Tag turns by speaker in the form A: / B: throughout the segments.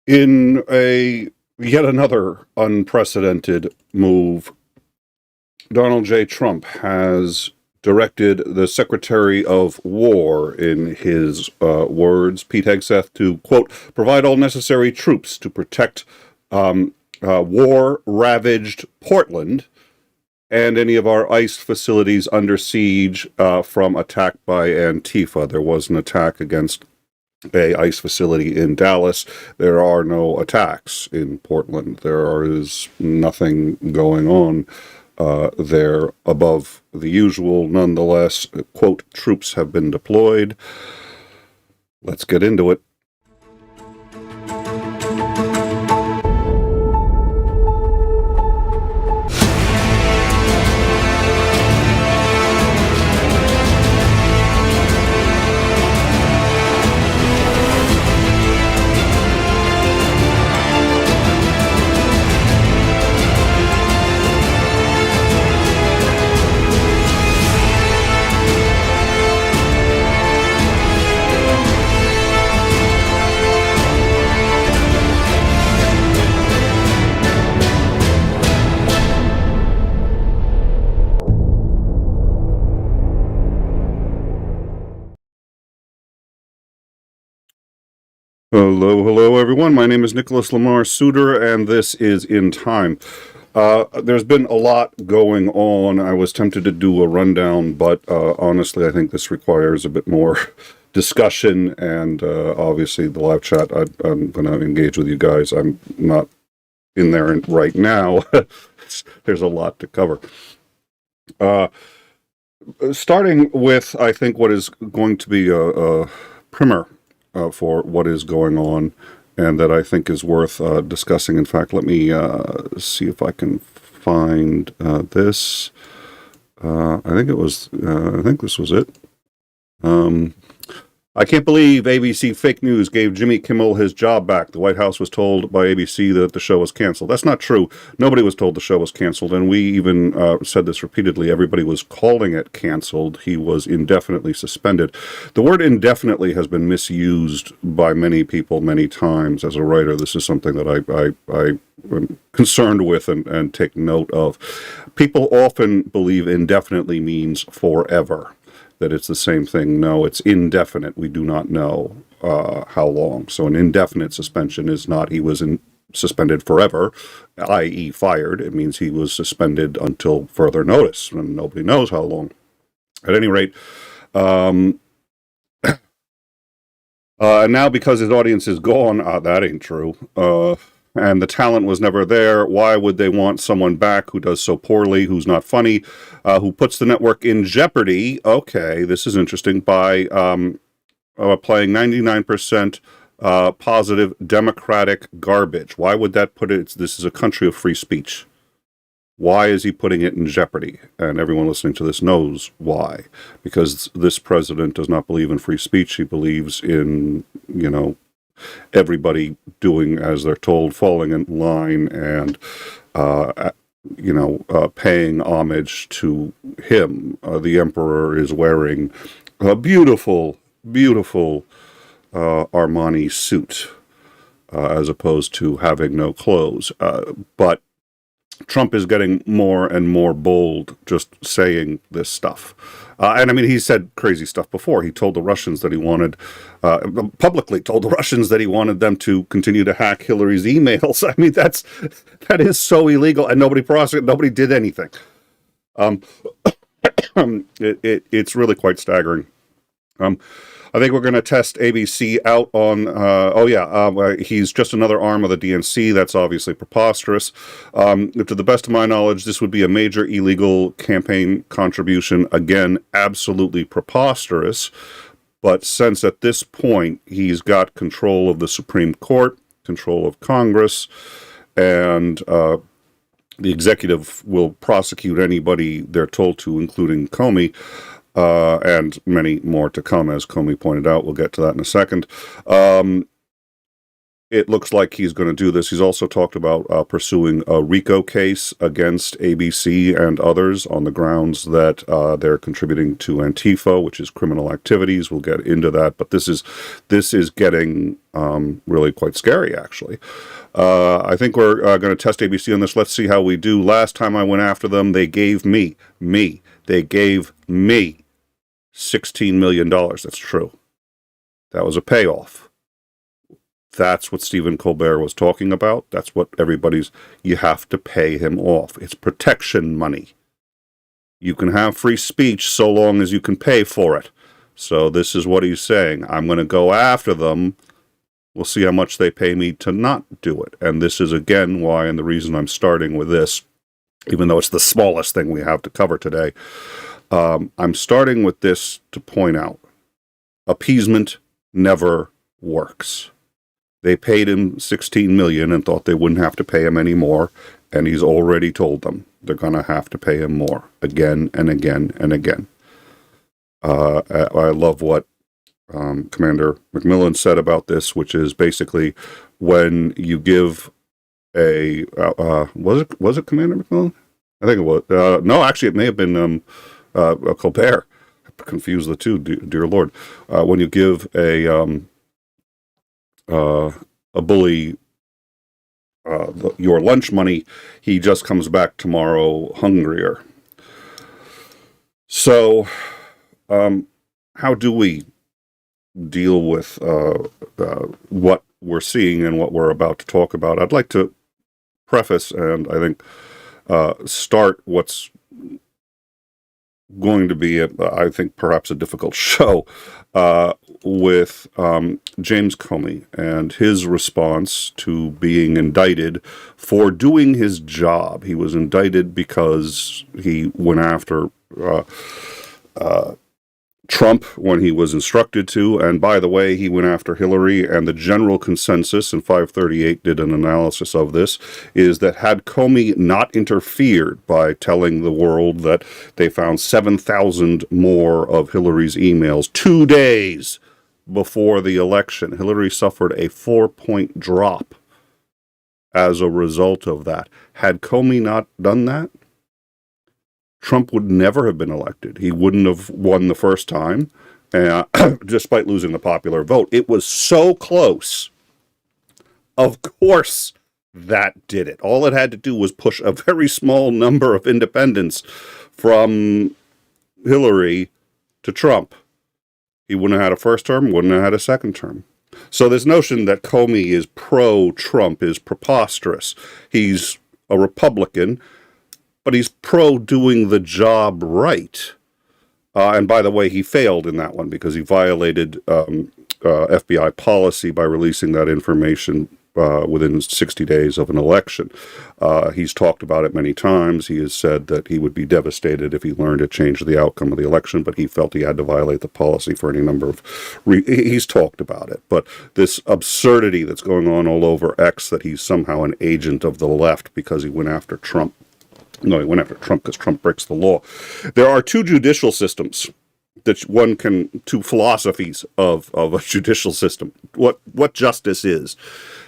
A: In a yet another unprecedented move, Donald J. Trump has directed the Secretary of War, in his words, Pete Hegseth, to, quote, provide all necessary troops to protect war-ravaged Portland and any of our ICE facilities under siege from attack by Antifa. There was an attack against a ICE facility in Dallas. There are no attacks in Portland. There is nothing going on there above the usual. Nonetheless, quote, troops have been deployed. Let's get into it. Hello, everyone. My name is Nicholas Lamar Suter, and this is In Time. There's been a lot going on. I was tempted to do a rundown, but honestly, I think this requires a bit more discussion, and obviously the live chat, I'm going to engage with you guys. I'm not in there right now. There's a lot to cover. Starting with, I think, what is going to be a primer for what is going on, and that I think is worth discussing. In fact, let me see if I can find this. I think this was it. I can't believe ABC fake news gave Jimmy Kimmel his job back. The White House was told by ABC that the show was canceled. That's not true. Nobody was told the show was canceled, and we even said this repeatedly. Everybody was calling it canceled. He was indefinitely suspended. The word indefinitely has been misused by many people many times. As a writer, this is something that I am concerned with and take note of. People often believe indefinitely means forever, that it's the same thing. No, it's indefinite. We do not know how long. So an indefinite suspension is not he was suspended forever, i.e. fired. It means he was suspended until further notice, and nobody knows how long. At any rate, now because his audience is gone, that ain't true. And the talent was never there. Why would they want someone back who does so poorly, who's not funny, who puts the network in jeopardy? Okay, this is interesting, by playing 99% positive Democratic garbage. Why would that put it? This is a country of free speech. Why is he putting it in jeopardy? And everyone listening to this knows why. Because this president does not believe in free speech. He believes in, everybody doing as they're told, falling in line, and paying homage to him. The emperor is wearing a beautiful Armani suit, as opposed to having no clothes. But Trump is getting more and more bold just saying this stuff. And I mean, he said crazy stuff before. He told the Russians that he wanted, publicly told the Russians that he wanted them to continue to hack Hillary's emails. I mean, that is so illegal, and nobody did anything. It's really quite staggering. I think we're going to test ABC out on, he's just another arm of the DNC. That's obviously preposterous. To the best of my knowledge, this would be a major illegal campaign contribution. Again, absolutely preposterous. But since at this point he's got control of the Supreme Court, control of Congress, and the executive will prosecute anybody they're told to, including Comey, and many more to come, as Comey pointed out. We'll get to that in a second. it looks like he's going to do this. He's also talked about pursuing a RICO case against ABC and others on the grounds that they're contributing to Antifa, which is criminal activities. We'll get into that, but this is getting really quite scary, actually. I think we're going to test ABC on this. Let's see how we do. Last time I went after them, they gave me $16 million. That's true. That was a payoff. That's what Stephen Colbert was talking about. That's what you have to pay him off. It's protection money. You can have free speech so long as you can pay for it. So this is what he's saying. I'm going to go after them. We'll see how much they pay me to not do it. And this is, again, why, and the reason I'm starting with this, even though it's the smallest thing we have to cover today, I'm starting with this to point out appeasement never works. They paid him $16 million and thought they wouldn't have to pay him any more, and he's already told them they're going to have to pay him more again and again and again. I love what Commander McMillan said about this, which is basically when you give a was it Commander McMillan? I think it was. No, actually, it may have been Colbert. I confused the two. Dear Lord, when you give a bully your lunch money, he just comes back tomorrow hungrier. So, how do we deal with what we're seeing and what we're about to talk about? I'd like to preface and I think start what's going to be, I think, perhaps a difficult show with James Comey and his response to being indicted for doing his job. He was indicted because he went after Trump when he was instructed to, and by the way, he went after Hillary, and the general consensus, and 538 did an analysis of this, is that had Comey not interfered by telling the world that they found 7,000 more of Hillary's emails 2 days before the election, Hillary suffered a 4-point drop as a result of that. Had Comey not done that, Trump would never have been elected. He wouldn't have won the first time, despite losing the popular vote. It was so close. Of course, that did it. All it had to do was push a very small number of independents from Hillary to Trump. He wouldn't have had a first term, wouldn't have had a second term. So this notion that Comey is pro-Trump is preposterous. He's a Republican, but he's pro doing the job right. And by the way, he failed in that one because he violated FBI policy by releasing that information within 60 days of an election. He's talked about it many times. He has said that he would be devastated if he learned it changed the outcome of the election, but he felt he had to violate the policy for any number of he's talked about it. But this absurdity that's going on all over X, that he's somehow an agent of the left because he went after Trump. No, he went after Trump because Trump breaks the law. There are two judicial systems two philosophies of a judicial system. What justice is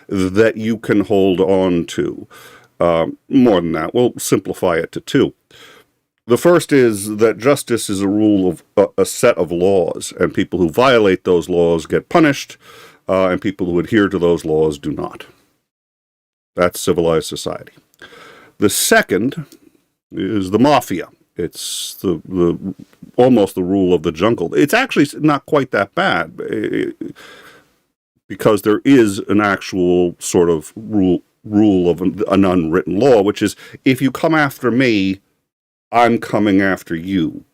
A: that you can hold on to. More than that, we'll simplify it to two. The first is that justice is a rule of a set of laws, and people who violate those laws get punished, and people who adhere to those laws do not. That's civilized society. The second is the mafia. It's the almost the rule of the jungle. It's actually not quite that bad because there is an actual sort of rule of an unwritten law, which is if you come after me, I'm coming after you,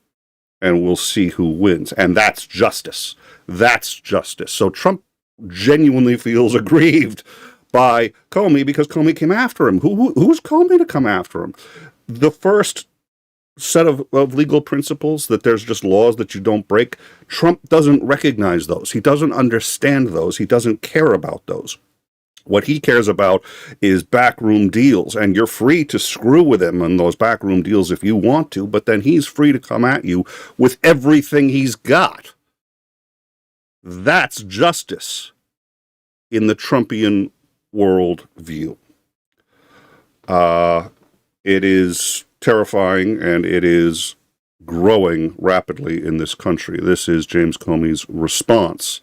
A: and we'll see who wins. And that's justice. That's justice. So Trump genuinely feels aggrieved by Comey because Comey came after him. Who's Comey to come after him? The first set of legal principles, that there's just laws that you don't break, Trump doesn't recognize those. He doesn't understand those. He doesn't care about those. What he cares about is backroom deals, and you're free to screw with him on those backroom deals if you want to, but then he's free to come at you with everything he's got. That's justice in the Trumpian worldview. It is terrifying, and it is growing rapidly in this country. This is James Comey's response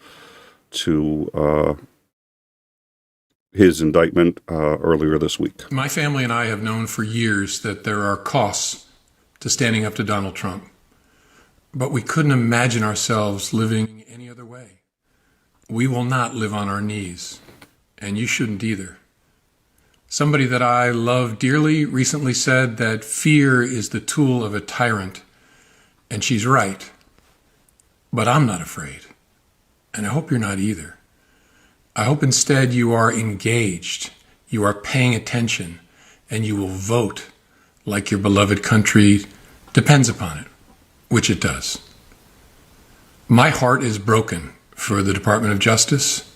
A: to his indictment earlier this week.
B: My family and I have known for years that there are costs to standing up to Donald Trump, but we couldn't imagine ourselves living any other way. We will not live on our knees, and you shouldn't either. Somebody that I love dearly recently said that fear is the tool of a tyrant, and she's right. But I'm not afraid, and I hope you're not either. I hope instead you are engaged, you are paying attention, and you will vote like your beloved country depends upon it, which it does. My heart is broken for the Department of Justice,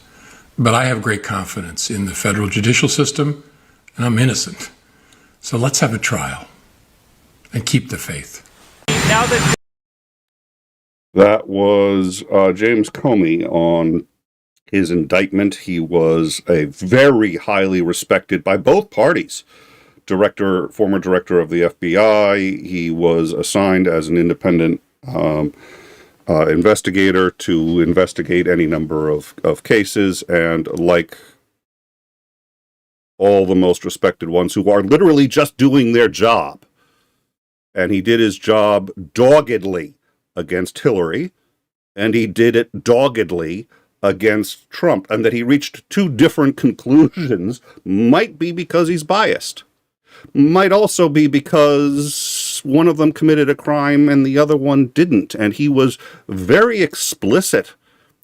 B: but I have great confidence in the federal judicial system, and I'm innocent. So let's have a trial and keep the faith.
A: That was James Comey on his indictment. He was a very highly respected by both parties former director of the FBI. He was assigned as an independent investigator to investigate any number of cases, and like all the most respected ones who are literally just doing their job. And he did his job doggedly against Hillary, and he did it doggedly against Trump. And that he reached two different conclusions might be because he's biased. Might also be because one of them committed a crime and the other one didn't. And he was very explicit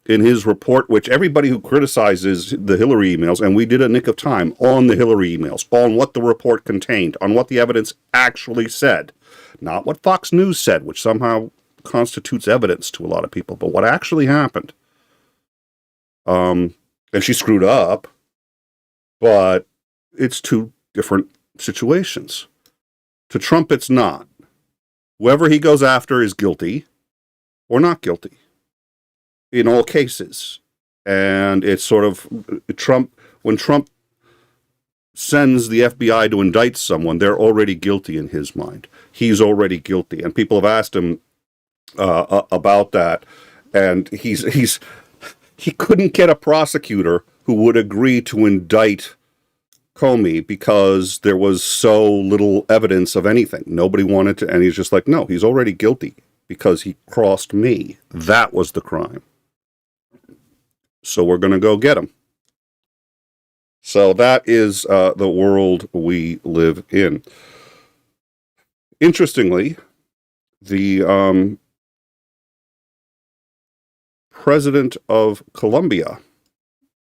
A: in his report, which everybody who criticizes the Hillary emails, and we did a nick of time on the Hillary emails, on what the report contained, on what the evidence actually said. Not what Fox News said, which somehow constitutes evidence to a lot of people, but what actually happened. And she screwed up, but it's two different situations. To Trump, it's not. Whoever he goes after is guilty or not guilty in all cases. And it's sort of when Trump sends the FBI to indict someone, they're already guilty in his mind. He's already guilty. And people have asked him about that. And he couldn't get a prosecutor who would agree to indict Comey because there was so little evidence of anything. Nobody wanted to, and he's just like, no, he's already guilty because he crossed me. That was the crime. So we're going to go get him. So that is the world we live in. Interestingly, the president of Colombia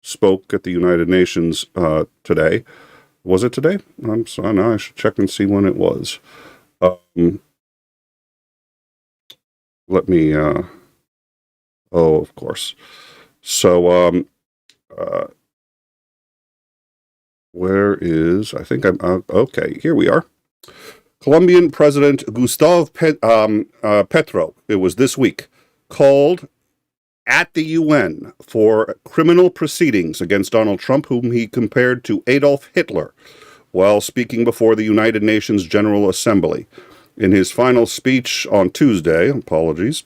A: spoke at the United Nations today. Was it today? I'm sorry, now I should check and see when it was. Let me, of course. So, where is, I think I'm, okay, here we are. Colombian President Gustavo Petro, it was this week, called at the UN for criminal proceedings against Donald Trump, whom he compared to Adolf Hitler, while speaking before the United Nations General Assembly. In his final speech on Tuesday, apologies,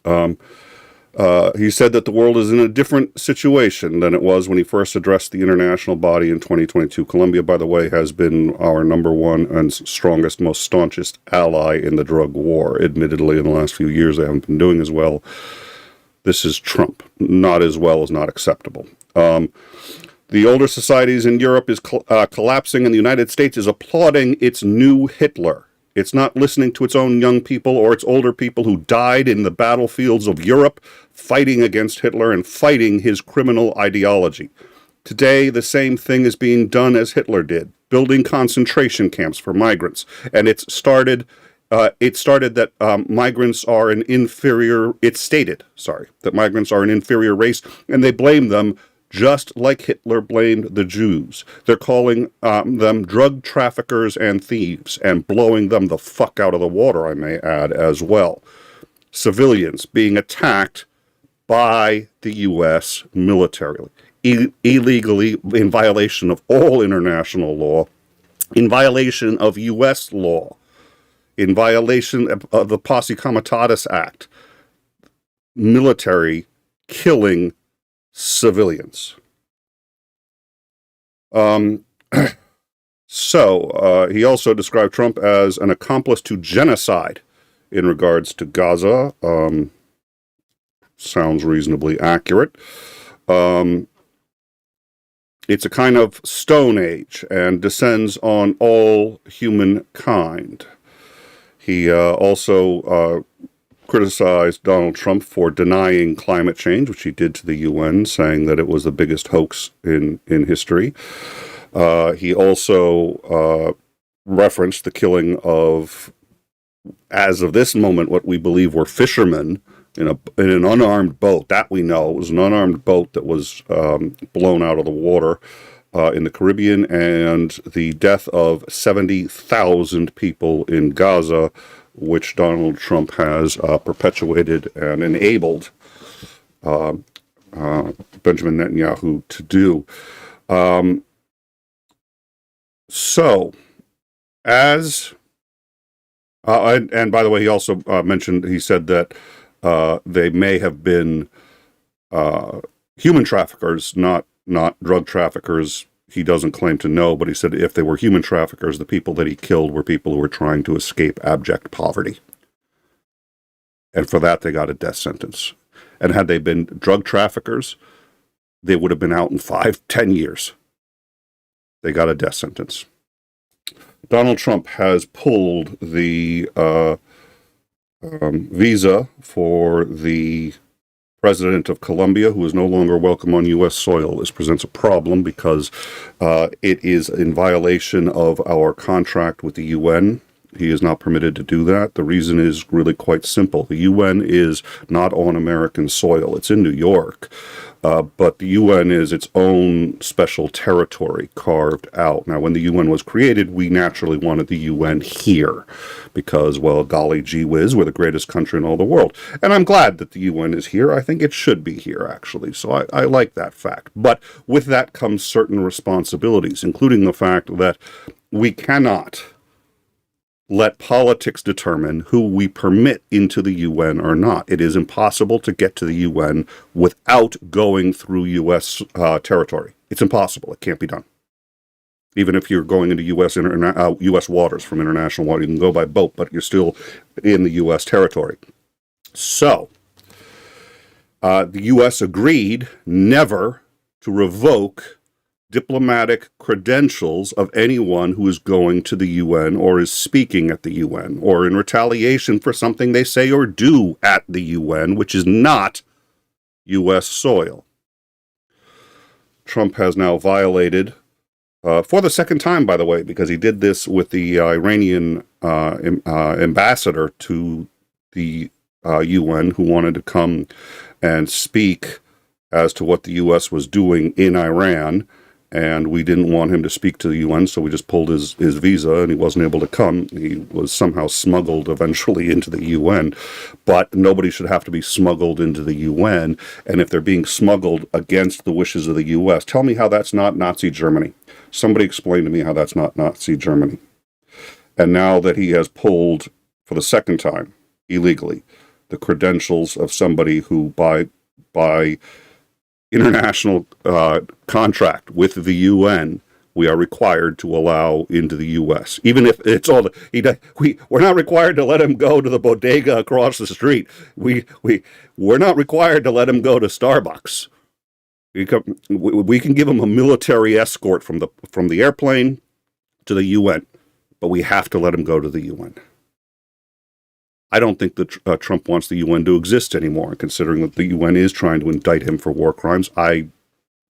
A: he said that the world is in a different situation than it was when he first addressed the international body in 2022. Colombia, by the way, has been our number one and strongest, most staunchest ally in the drug war. Admittedly, in the last few years, they haven't been doing as well. This is Trump. Not as well is not acceptable. The older societies in Europe is collapsing, and the United States is applauding its new Hitler. It's not listening to its own young people or its older people who died in the battlefields of Europe fighting against Hitler and fighting his criminal ideology. Today, the same thing is being done as Hitler did, building concentration camps for migrants. And it stated that migrants are an inferior, it stated, that migrants are an inferior race, and they blame them just like Hitler blamed the Jews. They're calling them drug traffickers and thieves and blowing them the fuck out of the water, I may add, as well. Civilians being attacked by the U.S. militarily. illegally, in violation of all international law, in violation of U.S. law, in violation of the Posse Comitatus Act, military killing civilians. So he also described Trump as an accomplice to genocide in regards to Gaza. Sounds reasonably accurate. It's a kind of Stone Age and descends on all humankind. He also criticized Donald Trump for denying climate change, which he did to the UN, saying that it was the biggest hoax in history. He also referenced the killing of, as of this moment, what we believe were fishermen in an unarmed boat. That we know. It was an unarmed boat that was blown out of the water in the Caribbean, and the death of 70,000 people in Gaza, which Donald Trump has perpetuated and enabled Benjamin Netanyahu to do. So, as and by the way, he also mentioned, he said that they may have been human traffickers, not drug traffickers. He doesn't claim to know, but he said if they were human traffickers, the people that he killed were people who were trying to escape abject poverty. And for that, they got a death sentence. And had they been drug traffickers, they would have been out in 5-10 years. They got a death sentence. Donald Trump has pulled the visa for the president of Colombia, who is no longer welcome on U.S. soil. This presents a problem because it is in violation of our contract with the UN. He is not permitted to do that. The reason is really quite simple. The UN is not on American soil. It's in New York. But the UN is its own special territory carved out. Now, when the UN was created, we naturally wanted the UN here because, well, golly gee whiz, we're the greatest country in all the world. And I'm glad that the UN is here. I think it should be here, actually. So I like that fact. But with that comes certain responsibilities, including the fact that we cannot let politics determine who we permit into the UN or not. It is impossible to get to the UN without going through U.S. territory. It's impossible. It can't be done. Even if you're going into U.S. waters from international water, you can go by boat, but you're still in the U.S. territory. So, the U.S. agreed never to revoke diplomatic credentials of anyone who is going to the UN or is speaking at the UN or in retaliation for something they say or do at the UN, which is not U.S. soil. Trump has now violated, for the second time, by the way, because he did this with the Iranian ambassador to the UN who wanted to come and speak as to what the U.S. was doing in Iran. And we didn't want him to speak to the UN, so we just pulled his visa, and he wasn't able to come. He was somehow smuggled eventually into the UN, but nobody should have to be smuggled into the UN. And if they're being smuggled against the wishes of the U.S., tell me how that's not Nazi Germany. Somebody explain to me how that's not Nazi Germany. And now that he has pulled, for the second time, illegally, the credentials of somebody who, by international contract with the UN, we are required to allow into the U.S. Even if it's all we're not required to let him go to the bodega across the street. We're not required to let him go to Starbucks. We can give him a military escort from the airplane to the UN, but we have to let him go to the UN. I don't think that Trump wants the UN to exist anymore, considering that the UN is trying to indict him for war crimes. I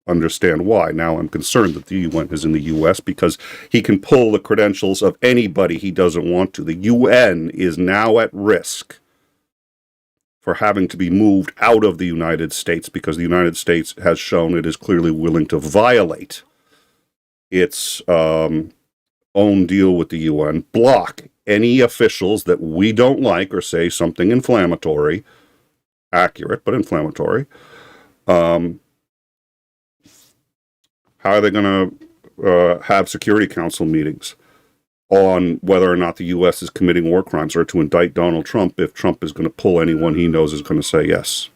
A: understand why. Now I'm concerned that the UN is in the U.S. because he can pull the credentials of anybody he doesn't want to. The UN is now at risk for having to be moved out of the United States because the United States has shown it is clearly willing to violate its own deal with the UN, block any officials that we don't like or say something inflammatory, accurate but inflammatory, How are they going to have Security Council meetings on whether or not the U.S. is committing war crimes, or to indict Donald Trump if Trump is going to pull anyone he knows is going to say yes?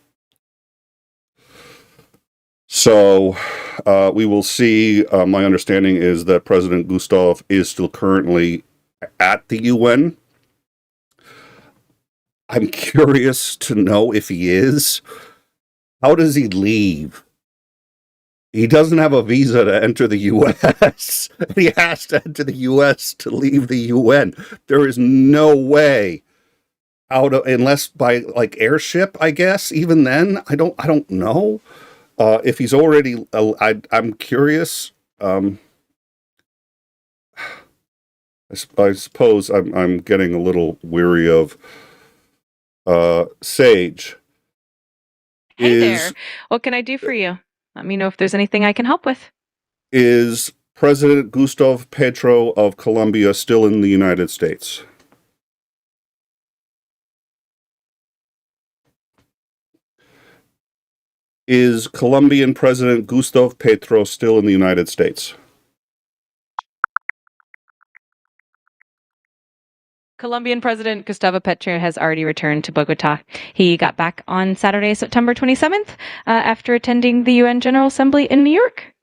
A: So we will see. My understanding is that President Gustav is still currently at the UN. I'm curious to know if he is. How does he leave? He doesn't have a visa to enter the U.S. He has to enter the U.S. to leave the UN. There is no way out of, unless by like airship, I guess. Even then, I don't know. If he's already, I'm curious. I suppose I'm getting a little weary of Sage.
C: Hey there. What can I do for you? Let me know if there's anything I can help with.
A: Is President Gustavo Petro of Colombia still in the United States? Is Colombian President Gustavo Petro still in the United States?
C: Colombian President Gustavo Petro has already returned to Bogota. He got back on Saturday, September 27th, after attending the UN General Assembly in New York.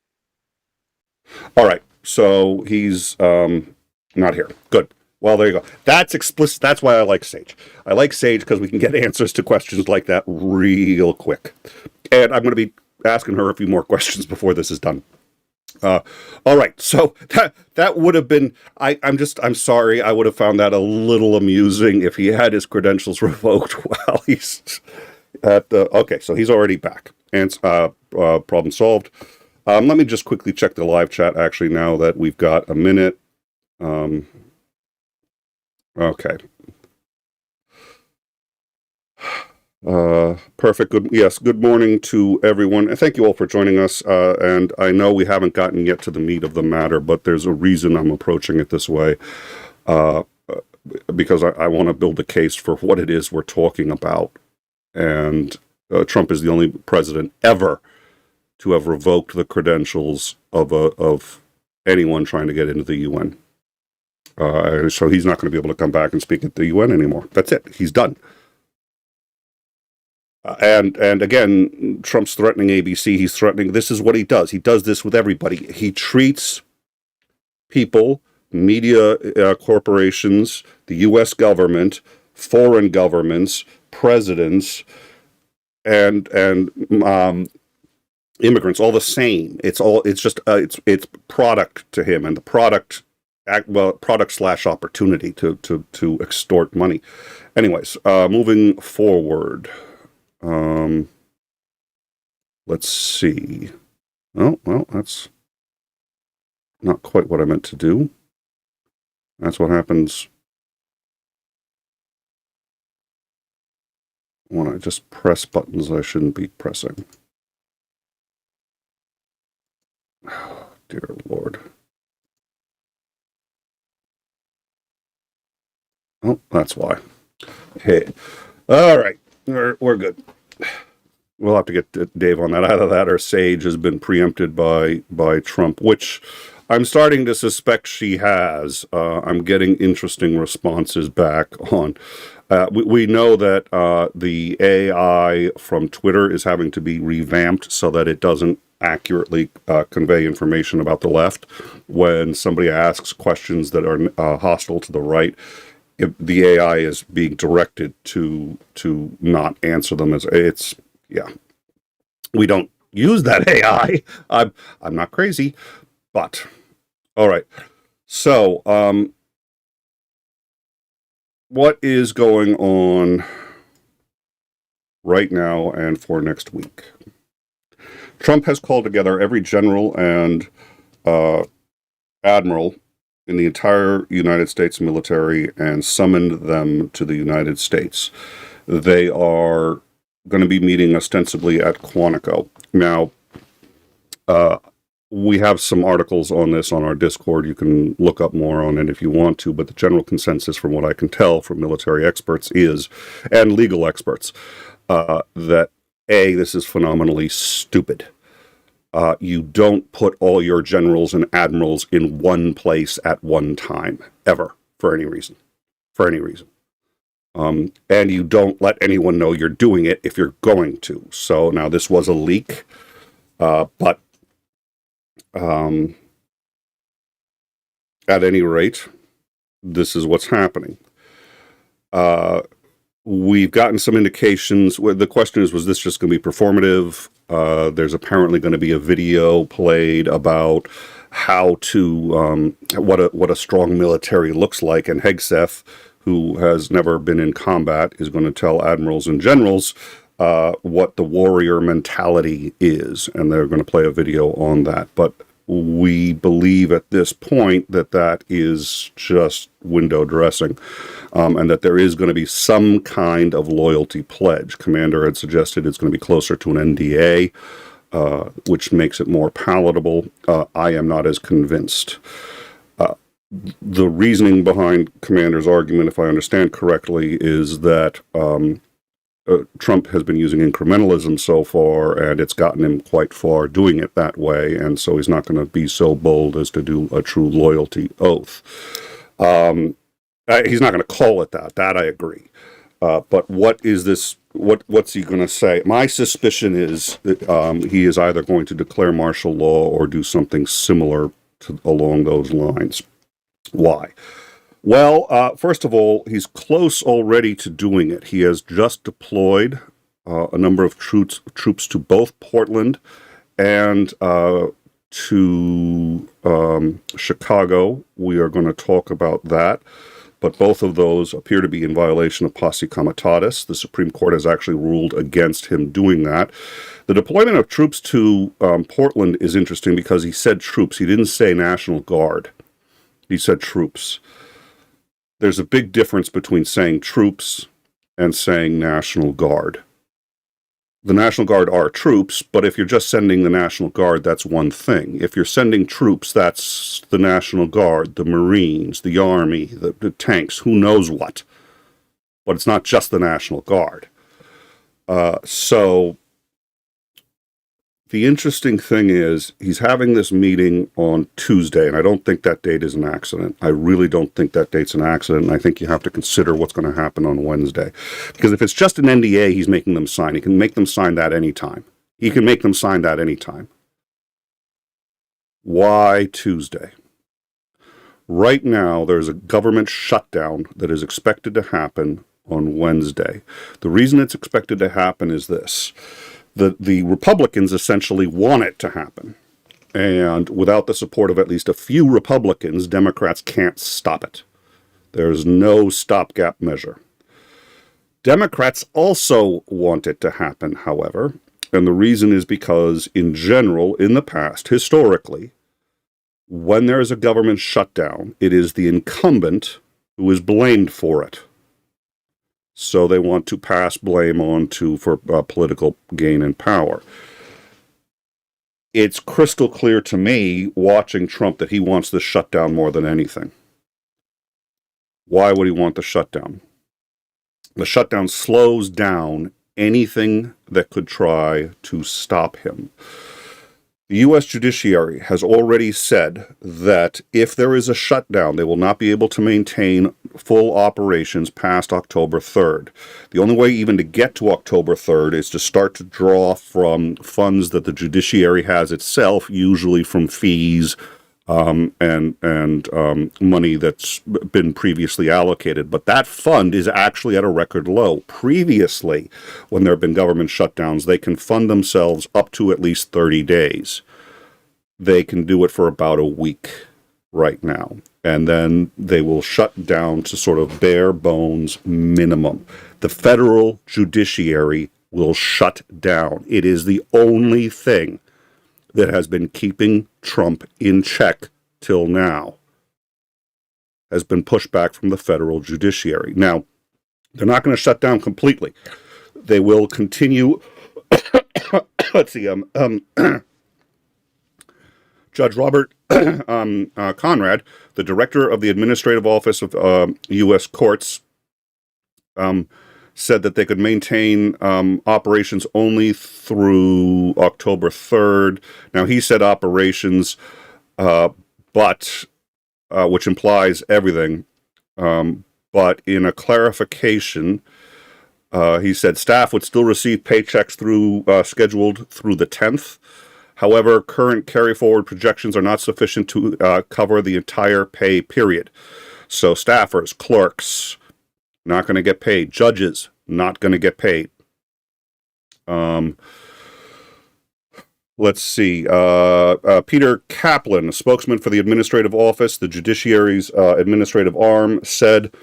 A: All right, so he's not here. Good. Well, there you go. That's explicit. That's why I like Sage. I like Sage because we can get answers to questions like that real quick. And I'm going to be asking her a few more questions before this is done. All right, so that would have been. I'm sorry. I would have found that a little amusing if he had his credentials revoked while he's at the. Okay, so he's already back, and problem solved. Let me just quickly check the live chat. Actually, now that we've got a minute. Okay. Perfect. Good. Yes. Good morning to everyone. And thank you all for joining us. And I know we haven't gotten yet to the meat of the matter, but there's a reason I'm approaching it this way. Because I want to build a case for what it is we're talking about. And Trump is the only president ever to have revoked the credentials of anyone trying to get into the UN. So he's not going to be able to come back and speak at the UN anymore. That's it. He's done. And again, Trump's threatening ABC. He's threatening. This is what he does. He does this with everybody. He treats people, media corporations, the U.S. government, foreign governments, presidents, and immigrants all the same. It's product to him, and the product / opportunity to extort money. Anyways, moving forward. Let's see. Oh, well, that's not quite what I meant to do. That's what happens when I just press buttons I shouldn't be pressing. Oh, dear Lord. Oh, that's why. Hey. All right. We're good. We'll have to get Dave on that. Either that or Sage has been preempted by Trump, which I'm starting to suspect she has. I'm getting interesting responses back on. We know that the AI from Twitter is having to be revamped so that it doesn't accurately convey information about the left. When somebody asks questions that are hostile to the right, the AI is being directed to not answer them as it's. Yeah, we don't use that AI. I'm not crazy, but all right. So, what is going on right now and for next week? Trump has called together every general and admiral in the entire United States military and summoned them to the United States. They are going to be meeting ostensibly at Quantico. Now, we have some articles on this on our Discord. You can look up more on it if you want to, but the general consensus from what I can tell from military experts is, and legal experts, that A, this is phenomenally stupid. You don't put all your generals and admirals in one place at one time, ever, for any reason. For any reason. And you don't let anyone know you're doing it if you're going to. So now this was a leak, but at any rate, this is what's happening. We've gotten some indications. The question is, was this just going to be performative? There's apparently going to be a video played about how to what a strong military looks like, and Hegseth, who has never been in combat, is going to tell admirals and generals what the warrior mentality is, and they're going to play a video on that. But we believe at this point that that is just window dressing, and that there is going to be some kind of loyalty pledge. Commander had suggested it's going to be closer to an NDA, which makes it more palatable. I am not as convinced. The reasoning behind Commander's argument, if I understand correctly, is that Trump has been using incrementalism so far, and it's gotten him quite far doing it that way, and so he's not going to be so bold as to do a true loyalty oath. He's not going to call it that. That I agree. But what is this? What's he going to say? My suspicion is that he is either going to declare martial law or do something similar along those lines. Why? Well, first of all, he's close already to doing it. He has just deployed a number of troops to both Portland and to Chicago. We are going to talk about that. But both of those appear to be in violation of posse comitatus. The Supreme Court has actually ruled against him doing that. The deployment of troops to Portland is interesting because he said troops. He didn't say National Guard. He said troops. There's a big difference between saying troops and saying National Guard. The National Guard are troops, but if you're just sending the National Guard, that's one thing. If you're sending troops, that's the National Guard, the Marines, the Army, the tanks, who knows what. But it's not just the National Guard. So the interesting thing is he's having this meeting on Tuesday, and I don't think that date is an accident. I really don't think that date's an accident, and I think you have to consider what's going to happen on Wednesday. Because if it's just an NDA he's making them sign, he can make them sign that anytime. He can make them sign that anytime. Why Tuesday? Right now, there's a government shutdown that is expected to happen on Wednesday. The reason it's expected to happen is this. The Republicans essentially want it to happen. And without the support of at least a few Republicans, Democrats can't stop it. There's no stopgap measure. Democrats also want it to happen, however, and the reason is because, in general, in the past, historically, when there is a government shutdown, it is the incumbent who is blamed for it. So they want to pass blame on for political gain and power. It's crystal clear to me, watching Trump, that he wants this shutdown more than anything. Why would he want the shutdown? The shutdown slows down anything that could try to stop him. The US Judiciary has already said that if there is a shutdown, they will not be able to maintain full operations past October 3rd. The only way even to get to October 3rd is to start to draw from funds that the judiciary has itself, usually from fees and money that's been previously allocated. But that fund is actually at a record low. Previously, when there have been government shutdowns, they can fund themselves up to at least 30 days. They can do it for about a week right now. And then they will shut down to sort of bare bones minimum. The federal judiciary will shut down. It is the only thing that has been keeping Trump in check till now, has been pushed back from the federal judiciary. Now, they're not going to shut down completely. They will continue. Let's see. Judge Robert Conrad, the director of the Administrative Office of U.S. Courts, said that they could maintain operations only through October 3rd. Now, he said operations, but which implies everything. But in a clarification, he said staff would still receive paychecks scheduled through the 10th. However, current carry-forward projections are not sufficient to cover the entire pay period. So staffers, clerks, not going to get paid. Judges, not going to get paid. Let's see. Peter Kaplan, a spokesman for the administrative office, the judiciary's administrative arm, said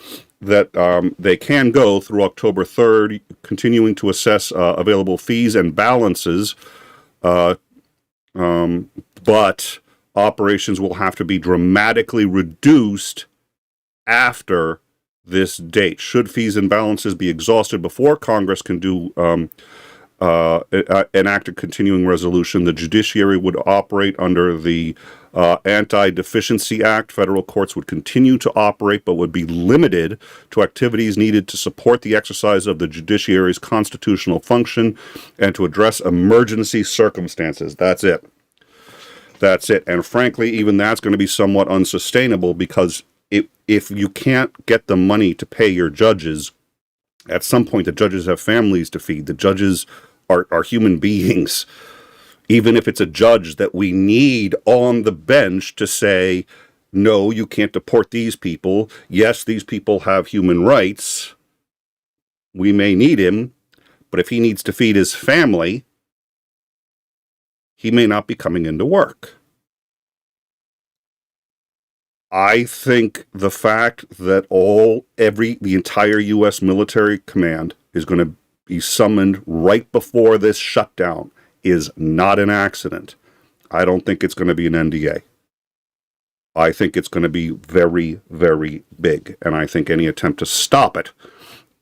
A: that they can go through October 3rd, continuing to assess available fees and balances, but operations will have to be dramatically reduced after this date. Should fees and balances be exhausted before Congress can do enact a continuing resolution, the judiciary would operate under the Anti-Deficiency Act. Federal courts would continue to operate, but would be limited to activities needed to support the exercise of the judiciary's constitutional function and to address emergency circumstances. That's it. That's it. And frankly, even that's going to be somewhat unsustainable, because if you can't get the money to pay your judges, at some point the judges have families to feed. The judges are human beings. Even if it's a judge that we need on the bench to say, no, you can't deport these people. Yes, these people have human rights. We may need him, but if he needs to feed his family, he may not be coming into work. I think the fact that the entire U.S. military command is going to be summoned right before this shutdown is not an accident. I don't think it's going to be an NDA. I think it's going to be very, very big. And I think any attempt to stop it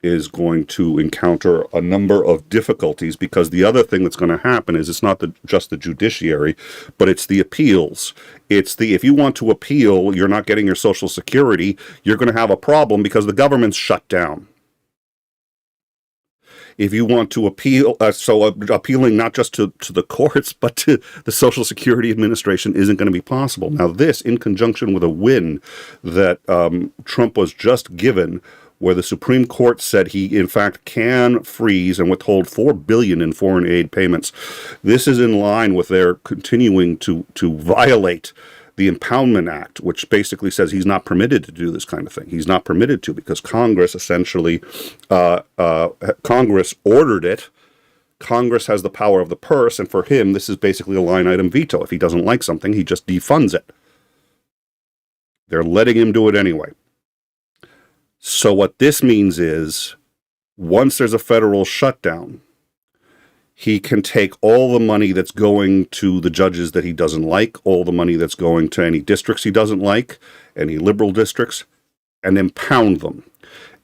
A: is going to encounter a number of difficulties, because the other thing that's going to happen is it's not just the judiciary, but it's the appeals. If you want to appeal, you're not getting your Social Security, you're going to have a problem because the government's shut down. If you want to appeal, appealing not just to the courts, but to the Social Security Administration isn't going to be possible. Now this, in conjunction with a win that Trump was just given, where the Supreme Court said he, in fact, can freeze and withhold $4 billion in foreign aid payments. This is in line with their continuing to violate the Impoundment Act, which basically says he's not permitted to do this kind of thing. He's not permitted to, because Congress essentially, Congress ordered it. Congress has the power of the purse, and for him, this is basically a line item veto. If he doesn't like something, he just defunds it. They're letting him do it anyway. So what this means is, once there's a federal shutdown, he can take all the money that's going to the judges that he doesn't like, all the money that's going to any districts he doesn't like, any liberal districts, and impound them.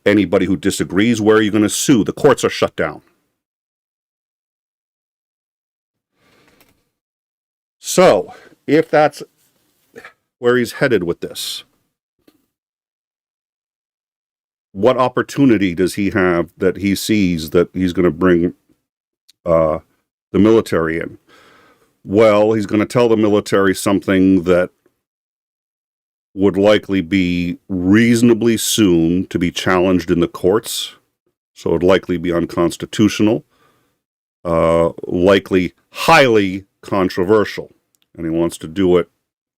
A: Anybody who disagrees, where are you going to sue? The courts are shut down. So, if that's where he's headed with this, what opportunity does he have that he sees that he's going to bring the military in? Well, he's going to tell the military something that would likely be reasonably soon to be challenged in the courts. So it would likely be unconstitutional, likely highly controversial. And he wants to do it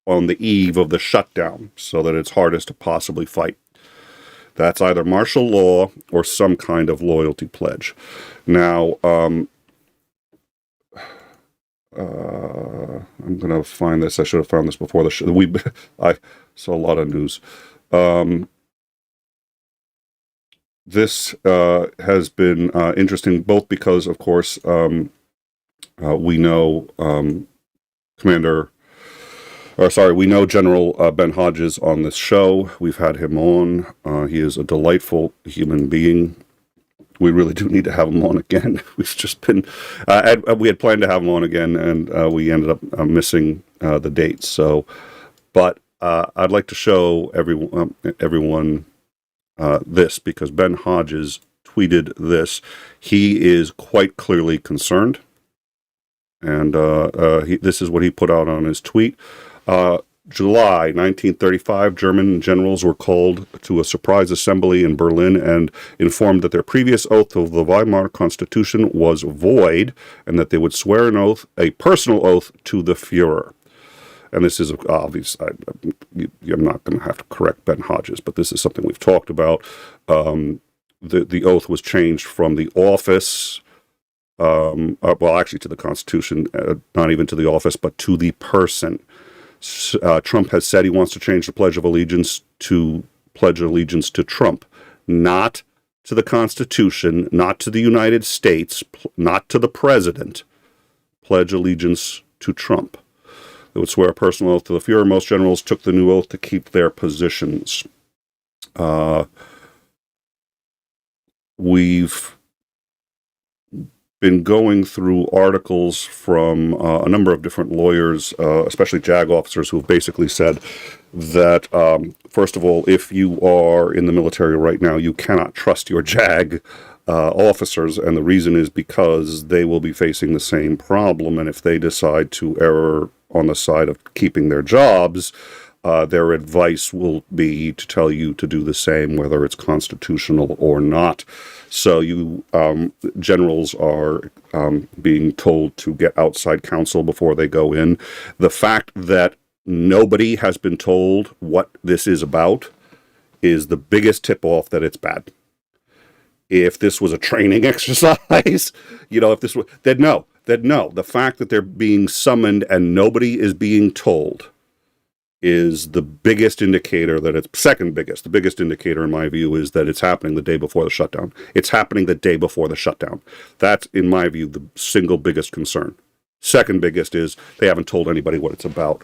A: on the eve of the shutdown so that it's hardest to possibly fight. That's either martial law or some kind of loyalty pledge. Now, I'm going to find this. I should have found this before the show. I saw a lot of news. This has been interesting, both because, of course, we know we know General Ben Hodges on this show. We've had him on. He is a delightful human being. We really do need to have him on again. We've just been, we had planned to have him on again, and we ended up missing the dates. So, but I'd like to show everyone this, because Ben Hodges tweeted this. He is quite clearly concerned. And this is what he put out on his tweet. July 1935, German generals were called to a surprise assembly in Berlin and informed that their previous oath of the Weimar Constitution was void and that they would swear an oath, a personal oath, to the Fuhrer. And this is obvious. I'm not going to have to correct Ben Hodges, but this is something we've talked about. The oath was changed from the office, well, actually to the Constitution, not even to the office, but to the person. Trump has said he wants to change the Pledge of Allegiance to pledge allegiance to Trump, not to the Constitution, not to the United States, not to the President. Pledge allegiance to Trump. They would swear a personal oath to the Fuhrer. Most generals took the new oath to keep their positions. We've been going through articles from a number of different lawyers, especially JAG officers, who have basically said that, first of all, if you are in the military right now, you cannot trust your JAG officers, and the reason is because they will be facing the same problem, and if they decide to err on the side of keeping their jobs, their advice will be to tell you to do the same, whether it's constitutional or not. So you generals are being told to get outside counsel before they go in. The fact that nobody has been told what this is about is the biggest tip-off that it's bad. If this was a training exercise, if this was, then no. The fact that they're being summoned and nobody is being told is the biggest indicator that it's second biggest. The biggest indicator, in my view, is that it's happening the day before the shutdown. It's happening the day before the shutdown. That's, in my view, the single biggest concern. Second biggest is they haven't told anybody what it's about,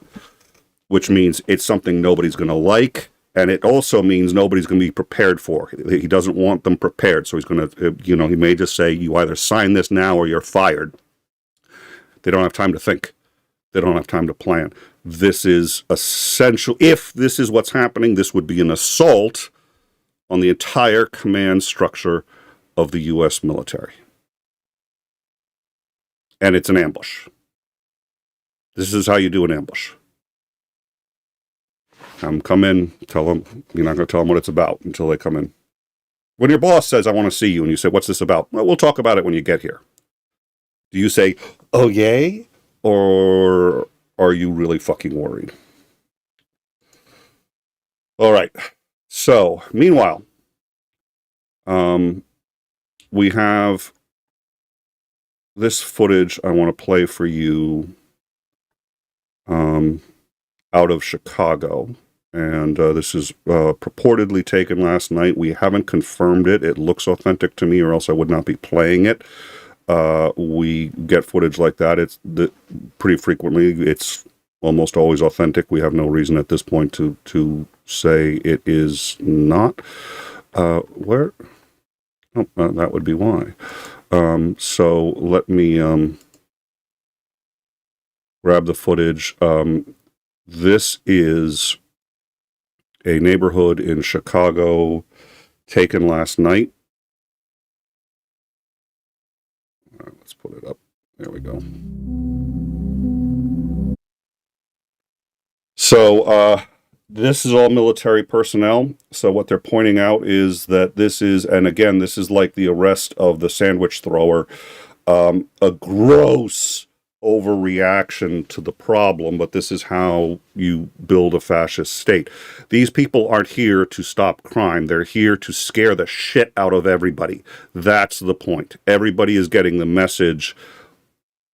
A: which means it's something nobody's going to like, and it also means nobody's going to be prepared for. He doesn't want them prepared, so he's going to, he may just say, you either sign this now or you're fired. They don't have time to think. They don't have time to plan. This is essential. If this is what's happening, this would be an assault on the entire command structure of the U.S. military. And it's an ambush. This is how you do an ambush. Come in, tell them, you're not going to tell them what it's about until they come in. When your boss says, I want to see you, and you say, what's this about? Well, we'll talk about it when you get here. Do you say, oh, yay? Or are you really fucking worried? All right. So, meanwhile, we have this footage I want to play for you out of Chicago. And this is purportedly taken last night. We haven't confirmed it. It looks authentic to me, or else I would not be playing it. We get footage like that. It's pretty frequently. It's almost always authentic. We have no reason at this point to say it is not. Where? Oh, that would be why. So let me grab the footage. This is a neighborhood in Chicago taken last night. Let's put it up. There we go. So this is all military personnel. So what they're pointing out is that this is, and again, this is like the arrest of the sandwich thrower, a gross overreaction to the problem, but this is how you build a fascist state. These people aren't here to stop crime. They're here to scare the shit out of everybody. That's the point. Everybody is getting the message.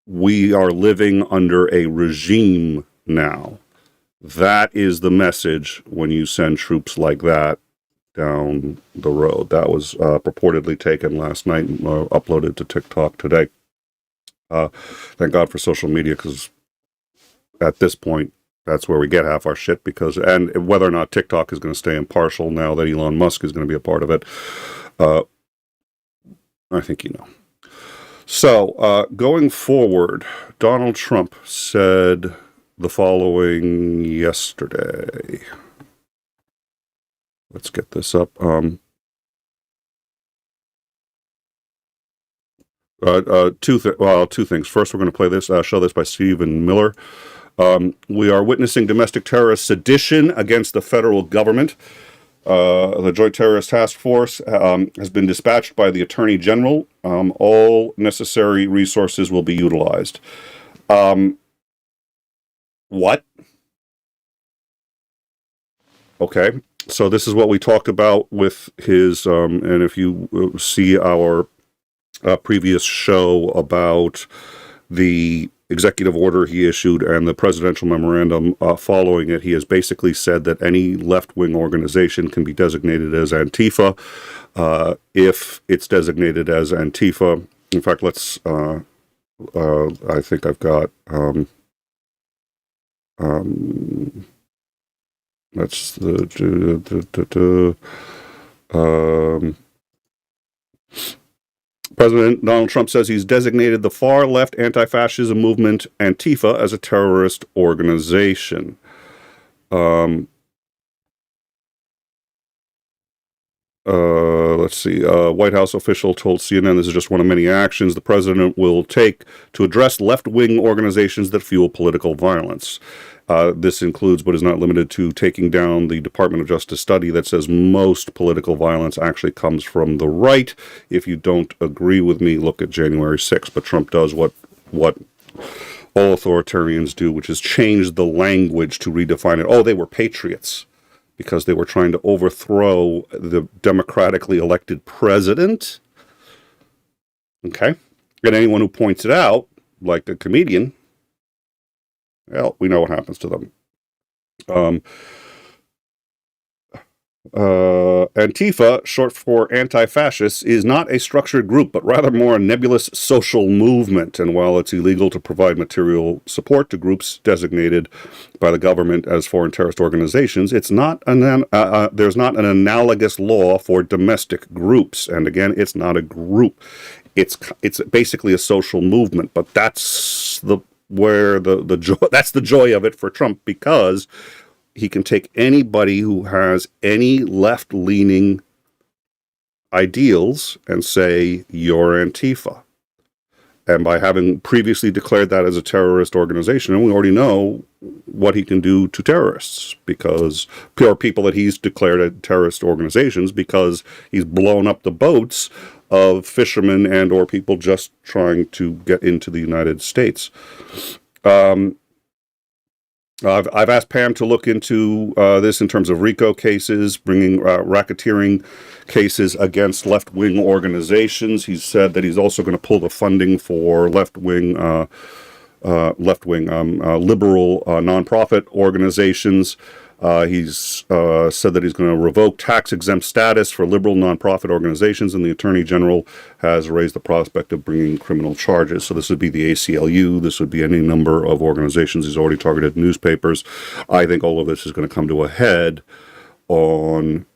A: We are living under a regime now. That is the message when you send troops like that down the road. That was purportedly taken last night and uploaded to TikTok today. Thank God for social media, because at this point, that's where we get half our shit, and whether or not TikTok is going to stay impartial now that Elon Musk is going to be a part of it, I think you know. So, going forward, Donald Trump said the following yesterday. Let's get this up. Two things. First, we're going to play this, show this by Stephen Miller. We are witnessing domestic terrorist sedition against the federal government. The Joint Terrorist Task Force has been dispatched by the Attorney General. All necessary resources will be utilized. What? Okay. So this is what we talked about with his, and if you see our previous show about the executive order he issued and the presidential memorandum following it, he has basically said that any left-wing organization can be designated as Antifa if it's designated as Antifa. In fact, let's, I think I've got, that's the, President Donald Trump says he's designated the far-left anti-fascism movement Antifa as a terrorist organization. Let's see. White House official told CNN this is just one of many actions the president will take to address left-wing organizations that fuel political violence. This includes, but is not limited to, taking down the Department of Justice study that says most political violence actually comes from the right. If you don't agree with me, look at January 6th. But Trump does what all authoritarians do, which is change the language to redefine it. Oh, they were patriots because they were trying to overthrow the democratically elected president. Okay. And anyone who points it out, like a comedian, well, we know what happens to them. Antifa, short for anti-fascists, is not a structured group, but rather more a nebulous social movement. And while it's illegal to provide material support to groups designated by the government as foreign terrorist organizations, it's not there's not an analogous law for domestic groups. And again, it's not a group. It's basically a social movement, but that's the joy, that's the joy of it for Trump, because he can take anybody who has any left-leaning ideals and say, you're Antifa. And by having previously declared that as a terrorist organization, and we already know what he can do to terrorists, because or people that he's declared as terrorist organizations, because he's blown up the boats of fishermen and or people just trying to get into the United States. I've asked Pam to look into this in terms of RICO cases, bringing racketeering cases against left-wing organizations. He's said that he's also going to pull the funding for left-wing liberal nonprofit organizations. He's said that he's going to revoke tax-exempt status for liberal nonprofit organizations, and the Attorney General has raised the prospect of bringing criminal charges. So this would be the ACLU, this would be any number of organizations. He's already targeted newspapers. I think all of this is going to come to a head on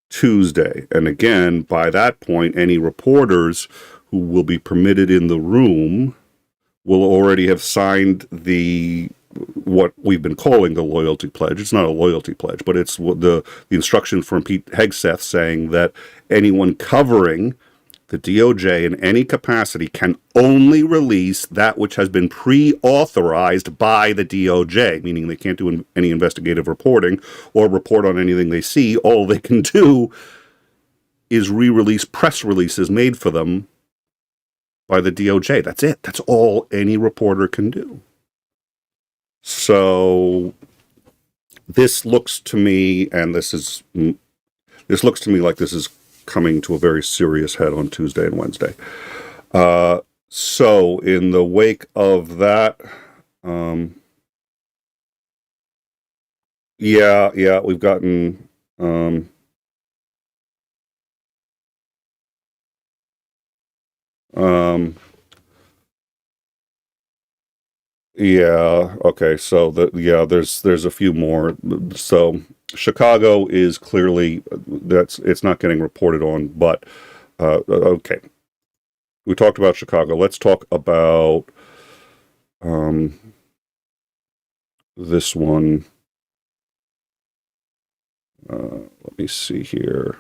A: Tuesday. And again, by that point, any reporters who will be permitted in the room will already have signed what we've been calling the loyalty pledge. It's not a loyalty pledge, but it's the instruction from Pete Hegseth saying that anyone covering the DOJ in any capacity can only release that which has been pre-authorized by the DOJ, meaning they can't do any investigative reporting or report on anything they see. All they can do is re-release press releases made for them by the DOJ. That's it. That's all any reporter can do. So this looks to me, and this looks to me like this is coming to a very serious head on Tuesday and Wednesday. So in the wake of that, we've gotten, okay, so there's a few more. So Chicago is clearly, it's not getting reported on, but okay. We talked about Chicago. Let's talk about this one. Let me see here.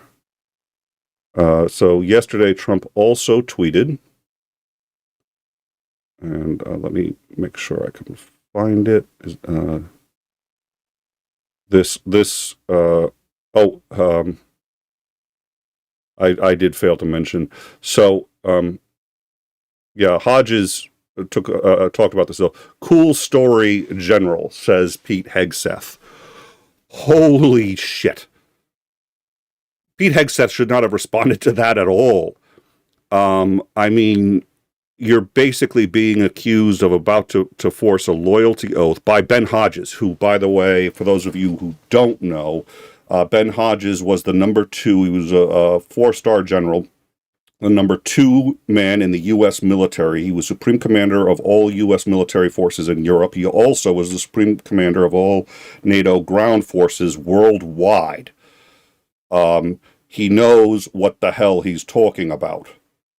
A: So yesterday, Trump also tweeted, and let me make sure I can find it. I did fail to mention. So, Hodges talked about this. Cool story, General, says Pete Hegseth. Holy shit. Pete Hegseth should not have responded to that at all. I mean, you're basically being accused of about to force a loyalty oath by Ben Hodges, who, by the way, for those of you who don't know, Ben Hodges was the number 2. He was a 4-star general, the number 2 man in the U.S. military. He was Supreme Commander of all U.S. military forces in Europe. He also was the Supreme Commander of all NATO ground forces worldwide. He knows what the hell he's talking about.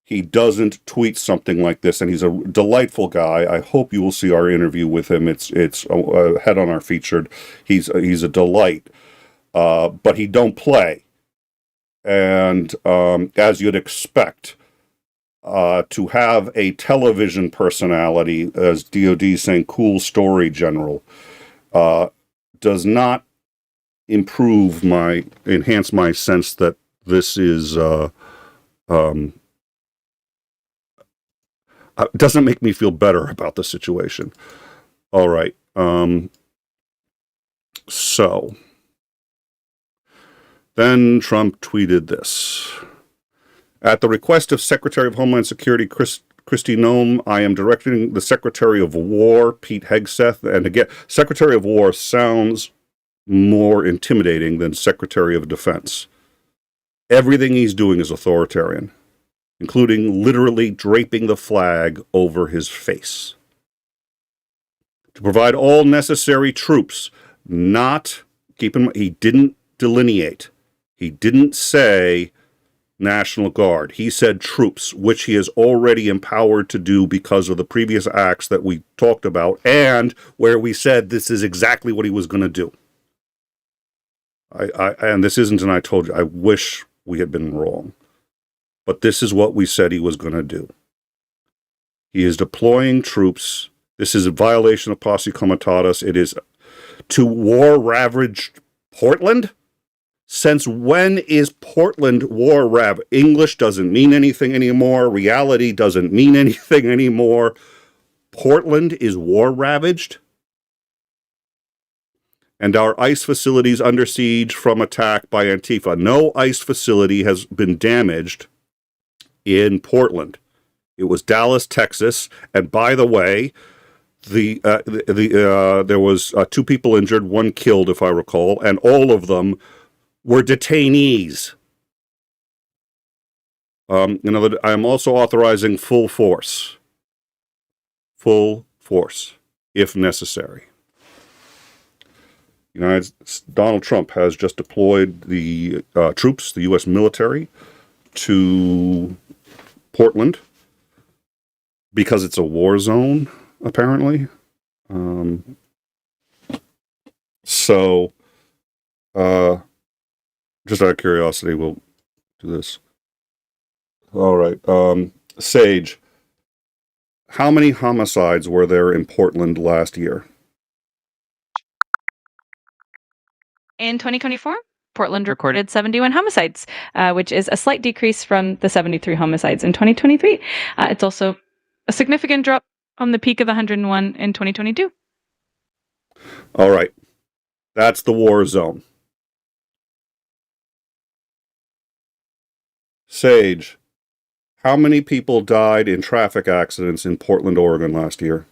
A: He doesn't tweet something like this, and he's a delightful guy. I hope you will see our interview with him. It's head on our featured. He's a delight, but he don't play. And as you'd expect, to have a television personality, as DOD saying, cool story, General, does not enhance my sense that this is, doesn't make me feel better about the situation. All right. So then Trump tweeted this. At the request of Secretary of Homeland Security Kristi Noem, I am directing the Secretary of War, Pete Hegseth, and again, Secretary of War sounds more intimidating than Secretary of Defense. Everything he's doing is authoritarian, including literally draping the flag over his face. To provide all necessary troops, keep in mind, he didn't delineate. He didn't say National Guard. He said troops, which he is already empowered to do because of the previous acts that we talked about, and where we said this is exactly what he was going to do. And this isn't an I told you. I wish we had been wrong. But this is what we said he was going to do. He is deploying troops. This is a violation of posse comitatus. It is to war-ravaged Portland? Since when is Portland war-ravaged? English doesn't mean anything anymore. Reality doesn't mean anything anymore. Portland is war-ravaged? And our ICE facilities under siege from attack by Antifa. No ICE facility has been damaged in Portland. It was Dallas, Texas, and by the way, there was 2 people injured, 1 killed, if I recall, and all of them were detainees. I am also authorizing full force, if necessary. Donald Trump has just deployed the troops, the U.S. military, to Portland because it's a war zone, apparently. So, just out of curiosity, we'll do this. All right. Sage, how many homicides were there in Portland last year?
C: In 2024, Portland recorded 71 homicides, which is a slight decrease from the 73 homicides in 2023. It's also a significant drop on the peak of 101 in 2022.
A: All right. That's the war zone. Sage, how many people died in traffic accidents in Portland, Oregon last year?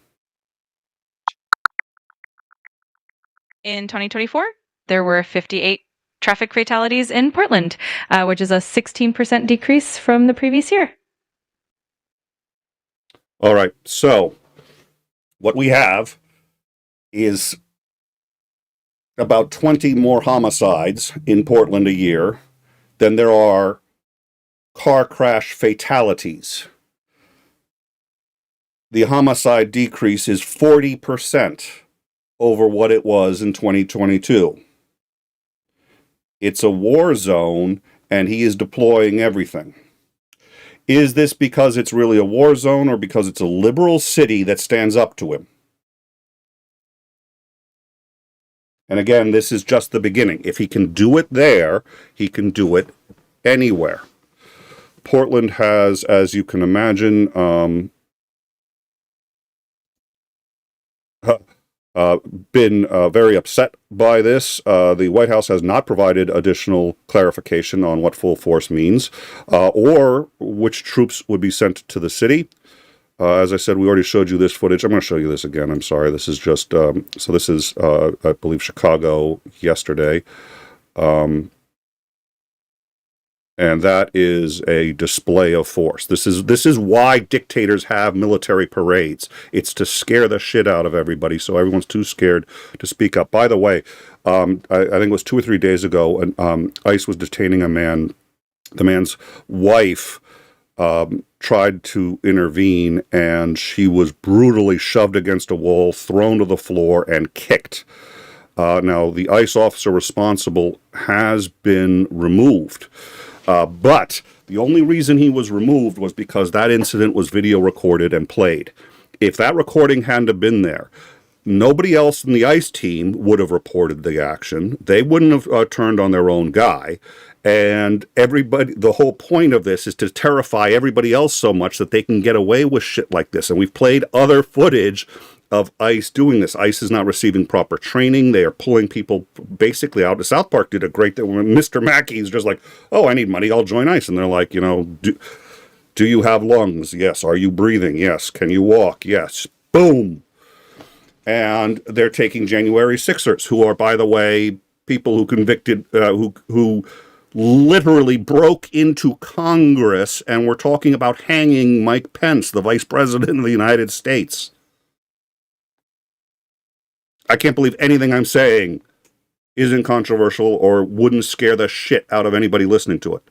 C: In 2024, there were 58 traffic fatalities in Portland, which is a 16% decrease from the previous year.
A: All right. So what we have is about 20 more homicides in Portland a year than there are car crash fatalities. The homicide decrease is 40% over what it was in 2022. It's a war zone, and he is deploying everything. Is this because it's really a war zone or because it's a liberal city that stands up to him? And again, this is just the beginning. If he can do it there, he can do it anywhere. Portland has, as you can imagine, been very upset by this. The White House has not provided additional clarification on what full force means or which troops would be sent to the city. As I said, we already showed you this footage. I'm going to show you this again. I'm sorry. This is just, so this is, I believe, Chicago yesterday. And that is a display of force. This is why dictators have military parades. It's to scare the shit out of everybody, so everyone's too scared to speak up. By the way, I think it was 2 or 3 days ago, and ICE was detaining a man. The man's wife tried to intervene, and she was brutally shoved against a wall, thrown to the floor, and kicked. Now, the ICE officer responsible has been removed. But the only reason he was removed was because that incident was video recorded and played. If that recording hadn't have been there, nobody else in the ICE team would have reported the action. They wouldn't have turned on their own guy. And everybody, the whole point of this is to terrify everybody else so much that they can get away with shit like this. And we've played other footage of ICE doing this. ICE is not receiving proper training. They are pulling people basically out. South Park did a great thing when Mr. Mackey's just like, oh, I need money, I'll join ICE. And they're like, do you have lungs? Yes. Are you breathing? Yes. Can you walk? Yes. Boom. And they're taking January 6ers, who are, by the way, people who convicted, who literally broke into Congress and were talking about hanging Mike Pence, the Vice President of the United States. I can't believe anything I'm saying isn't controversial or wouldn't scare the shit out of anybody listening to it.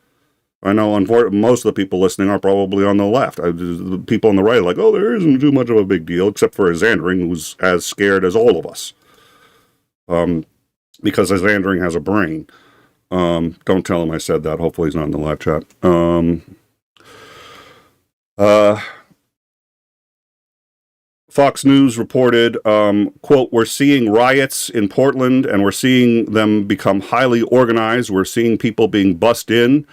A: I know most of the people listening are probably on the left. The people on the right are like, oh, there isn't too much of a big deal, except for Zandring, who's as scared as all of us. Because Zandring has a brain. Don't tell him I said that. Hopefully he's not in the live chat. Fox News reported, quote, we're seeing riots in Portland and we're seeing them become highly organized. We're seeing people being bussed in.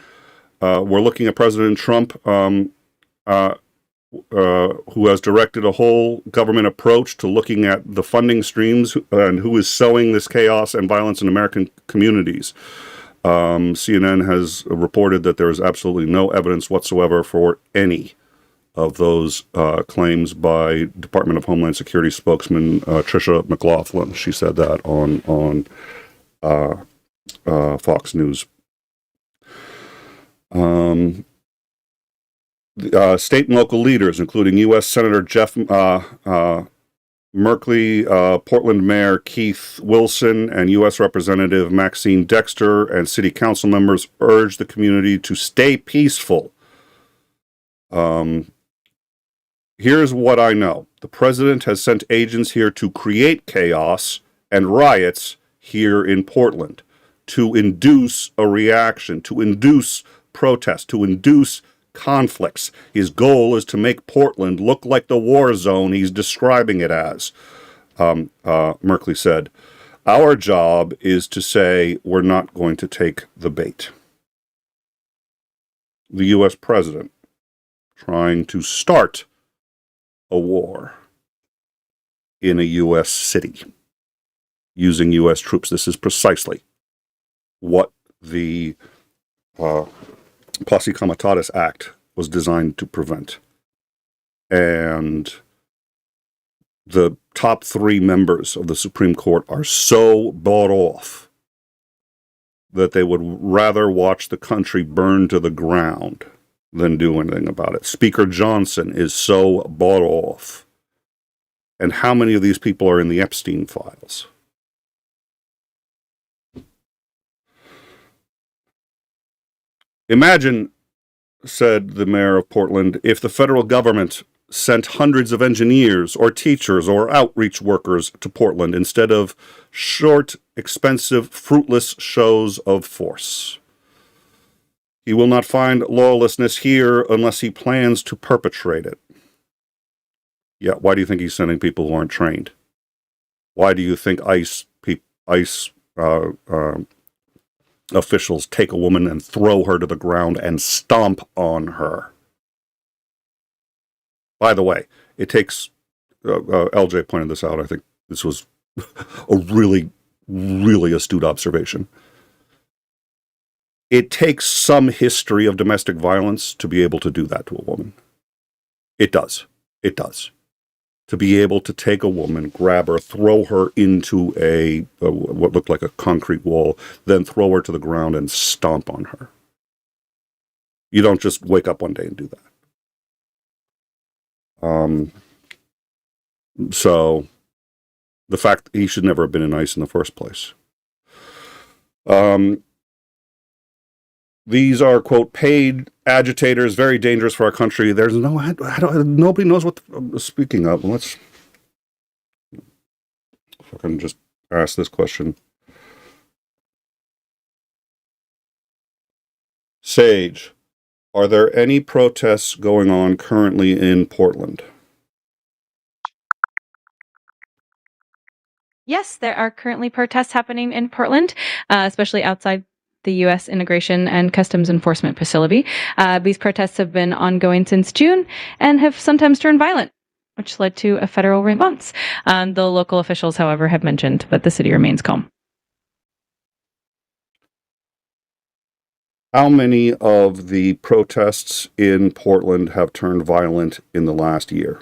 A: We're looking at President Trump, who has directed a whole government approach to looking at the funding streams and who is sowing this chaos and violence in American communities. CNN has reported that there is absolutely no evidence whatsoever for any of those claims by Department of Homeland Security spokesman Tricia McLaughlin. She said that on Fox News. State and local leaders, including U.S. Senator Jeff Merkley, Portland Mayor Keith Wilson, and U.S. Representative Maxine Dexter, and city council members urged the community to stay peaceful. Here's what I know. The president has sent agents here to create chaos and riots here in Portland, to induce a reaction, to induce protest, to induce conflicts. His goal is to make Portland look like the war zone he's describing it as, Merkley said. Our job is to say we're not going to take the bait. The U.S. president trying to start a war in a U.S. city using U.S. troops. This is precisely what the Posse Comitatus Act was designed to prevent. And the top 3 members of the Supreme Court are so bought off that they would rather watch the country burn to the ground than do anything about it. Speaker Johnson is so bought off. And how many of these people are in the Epstein files? Imagine, said the mayor of Portland, if the federal government sent hundreds of engineers or teachers or outreach workers to Portland instead of short, expensive, fruitless shows of force. He will not find lawlessness here unless he plans to perpetrate it. Yeah, why do you think he's sending people who aren't trained? Why do you think ICE officials take a woman and throw her to the ground and stomp on her? By the way, it takes, LJ pointed this out, I think this was a really, really astute observation. It takes some history of domestic violence to be able to do that to a woman. It does. It does. To be able to take a woman, grab her, throw her into a what looked like a concrete wall, then throw her to the ground and stomp on her. You don't just wake up one day and do that. So the fact he should never have been in ICE in the first place. These are, quote, paid agitators, very dangerous for our country. There's nobody knows what, speaking of, let's, if I can just ask this question. Sage, are there any protests going on currently in Portland?
C: Yes, there are currently protests happening in Portland, especially outside the U.S. Immigration and Customs Enforcement Facility. These protests have been ongoing since June and have sometimes turned violent, which led to a federal response. The local officials, however, have mentioned that the city remains calm.
A: How many of the protests in Portland have turned violent in the last year?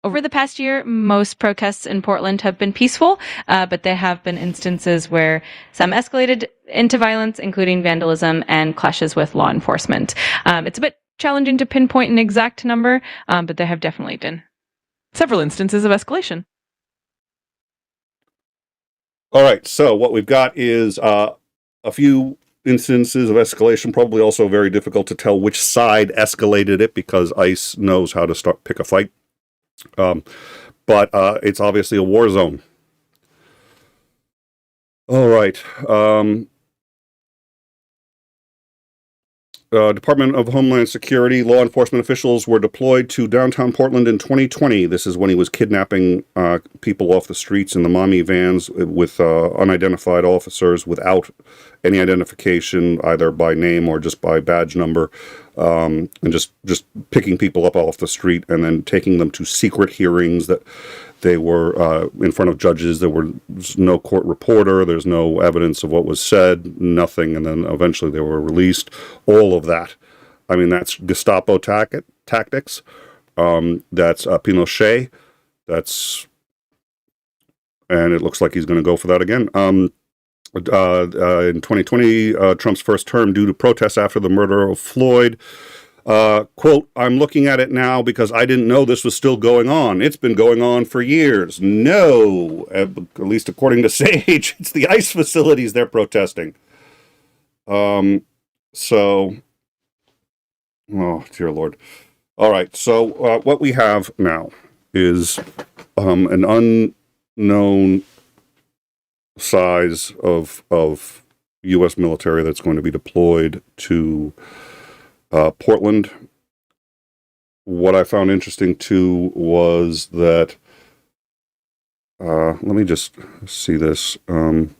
C: Over the past year, most protests in Portland have been peaceful, but there have been instances where some escalated into violence, including vandalism and clashes with law enforcement. It's a bit challenging to pinpoint an exact number, but there have definitely been several instances of escalation.
A: All right, so what we've got is a few instances of escalation, probably also very difficult to tell which side escalated it because ICE knows how to pick a fight. But it's obviously a war zone. All right. Department of Homeland Security law enforcement officials were deployed to downtown Portland in 2020. This is when he was kidnapping people off the streets in the mommy vans with unidentified officers without any identification, either by name or just by badge number, and just picking people up off the street and then taking them to secret hearings that they were in front of judges. There was no court reporter. There's no evidence of what was said, nothing. And then eventually they were released. All of that. I mean, that's Gestapo tactics. That's Pinochet. And it looks like he's going to go for that again. In 2020, Trump's first term due to protests after the murder of Floyd. Quote, I'm looking at it now because I didn't know this was still going on. It's been going on for years. No, at least according to Sage, it's the ICE facilities they're protesting. Oh, dear Lord. All right, so what we have now is an unknown size of U.S. military that's going to be deployed to Portland. What I found interesting too was that let me just see this. To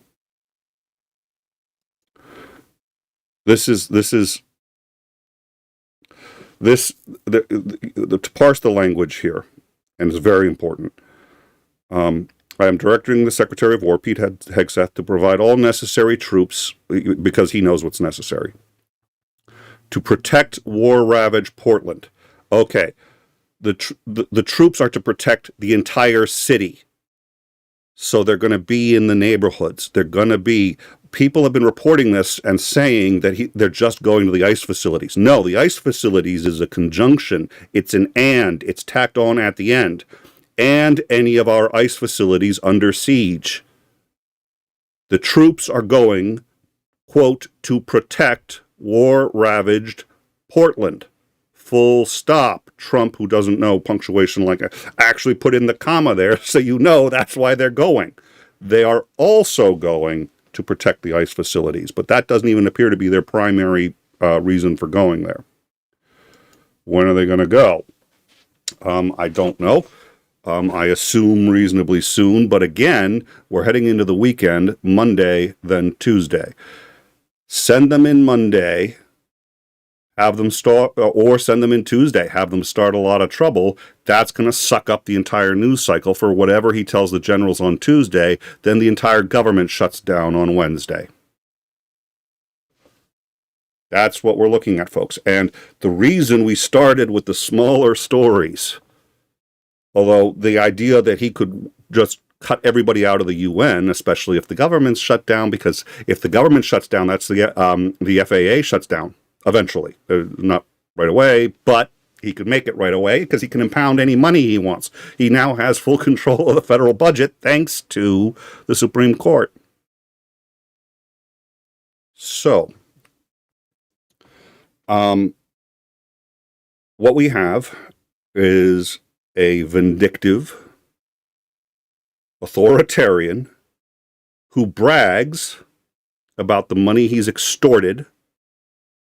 A: parse the language here, and it's very important. I am directing the Secretary of War, Pete Hegseth, to provide all necessary troops, because he knows what's necessary, to protect war-ravaged Portland. Okay, the troops are to protect the entire city. So they're going to be in the neighborhoods. They're going to be... People have been reporting this and saying that they're just going to the ICE facilities. No, the ICE facilities is a conjunction. It's an and. It's tacked on at the end. And any of our ICE facilities under siege. The troops are going, quote, to protect war-ravaged Portland. Full stop. Trump, who doesn't know punctuation like actually put in the comma there so you know that's why they're going. They are also going to protect the ICE facilities. But that doesn't even appear to be their primary reason for going there. When are they going to go? I don't know. I assume reasonably soon. But again, we're heading into the weekend, Monday, then Tuesday. Send them in Monday, have them start, or send them in Tuesday, have them start a lot of trouble. That's going to suck up the entire news cycle for whatever he tells the generals on Tuesday. Then the entire government shuts down on Wednesday. That's what we're looking at, folks. And the reason we started with the smaller stories, although the idea that he could just cut everybody out of the UN, especially if the government's shut down, because if the government shuts down, that's the FAA shuts down eventually. Not right away, but he could make it right away because he can impound any money he wants. He now has full control of the federal budget thanks to the Supreme Court. So, what we have is a vindictive authoritarian who brags about the money he's extorted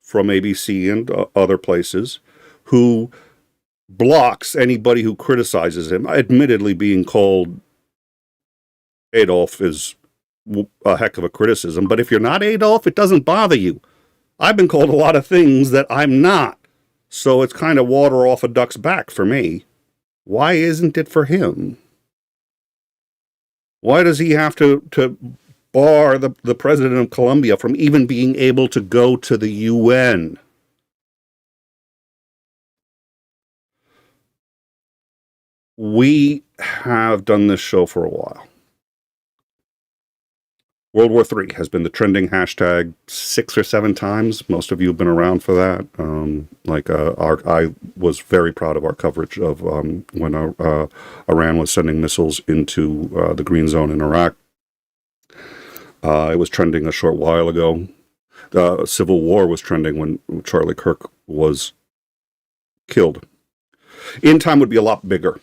A: from ABC and other places, who blocks anybody who criticizes him. Admittedly, being called Adolf is a heck of a criticism, but if you're not Adolf, it doesn't bother you. I've been called a lot of things that I'm not, so it's kind of water off a duck's back for me. Why isn't it for him? Why does he have to bar the president of Colombia from even being able to go to the UN? We have done this show for a while. World War III has been the trending hashtag 6 or 7 times. Most of you have been around for that. I was very proud of our coverage of when Iran was sending missiles into the Green Zone in Iraq. It was trending a short while ago. The Civil War was trending when Charlie Kirk was killed. In time would be a lot bigger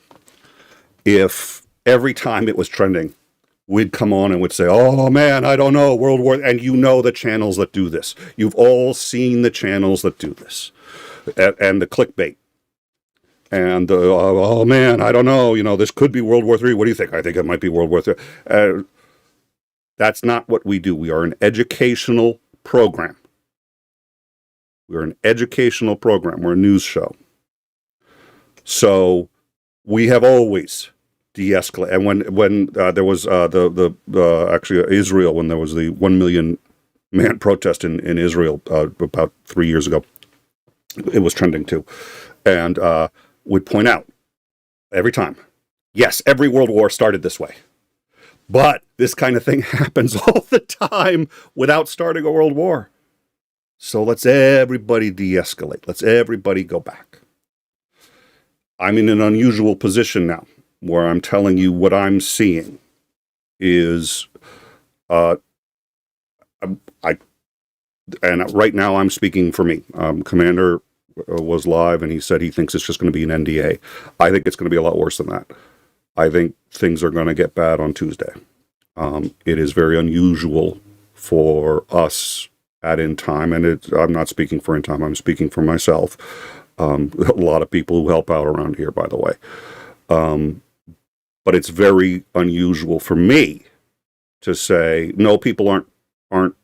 A: if every time it was trending, we'd come on and would say, oh man, I don't know, World War, and you know the channels that do this. You've all seen the channels that do this. And the clickbait. And oh man, I don't know, this could be World War III. What do you think? I think it might be World War III. That's not what we do. We are an educational program. We're an educational program. We're a news show. So we have always de-escalate. And when there was actually Israel, when there was the 1 million man protest in Israel about 3 years ago, it was trending too. And would point out every time, yes, every world war started this way. But this kind of thing happens all the time without starting a world war. So let's everybody de-escalate. Let's everybody go back. I'm in an unusual position now, where I'm telling you what I'm seeing is, and right now I'm speaking for me. Commander was live and he said he thinks it's just going to be an NDA. I think it's going to be a lot worse than that. I think things are going to get bad on Tuesday. It is very unusual for us at In Time, and I'm not speaking for In Time, I'm speaking for myself. A lot of people who help out around here, by the way. But it's very unusual for me to say, no, people aren't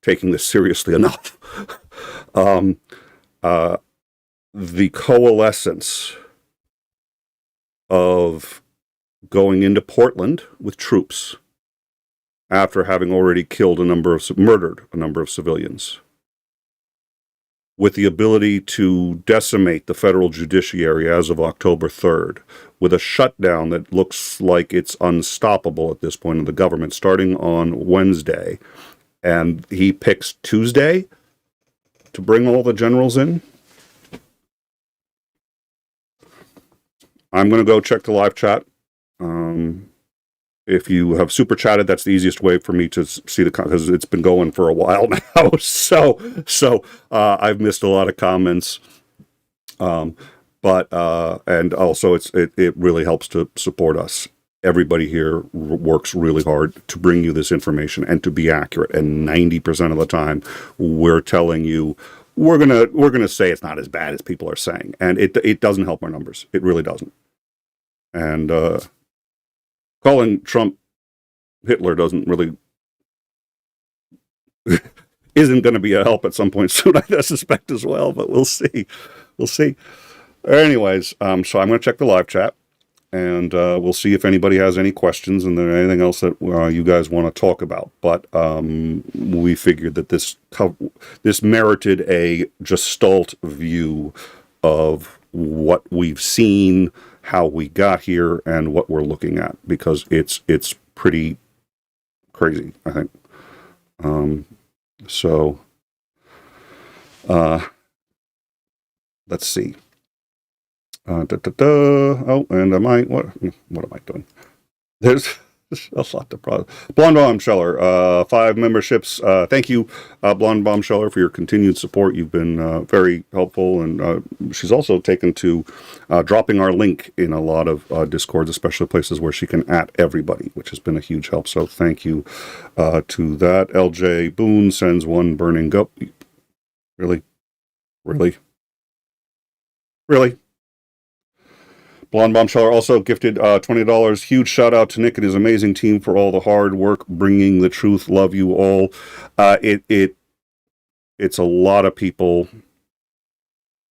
A: taking this seriously enough. The coalescence of going into Portland with troops after having already murdered a number of civilians, with the ability to decimate the federal judiciary as of October 3rd, with a shutdown that looks like it's unstoppable at this point in the government, starting on Wednesday, and he picks Tuesday to bring all the generals in. I'm going to go check the live chat. If you have super chatted, that's the easiest way for me to see because it's been going for a while now. So I've missed a lot of comments. But and also it really helps to support us. everybody here works really hard to bring you this information and to be accurate. And 90% of the time, we're telling you we're gonna say it's not as bad as people are saying, and it doesn't help our numbers. It really doesn't. And calling Trump Hitler doesn't really isn't going to be a help at some point soon, I suspect as well. But we'll see. We'll see. Anyways, so I'm going to check the live chat. And we'll see if anybody has any questions and there anything else that you guys want to talk about. But we figured that this merited a gestalt view of what we've seen, how we got here, and what we're looking at, because it's pretty crazy, I think. So let's see. Oh, and what am I doing? There's a lot to process. Blonde Bombsheller, 5 memberships. Thank you, Blonde Bombsheller, for your continued support. You've been very helpful, and she's also taken to dropping our link in a lot of Discords, especially places where she can @ everybody, which has been a huge help. So thank you to that. LJ Boone sends 1 burning go. Really? Blonde Bombsheller also gifted $20. Huge shout out to Nick and his amazing team for all the hard work bringing the truth. Love you all. It's a lot of people.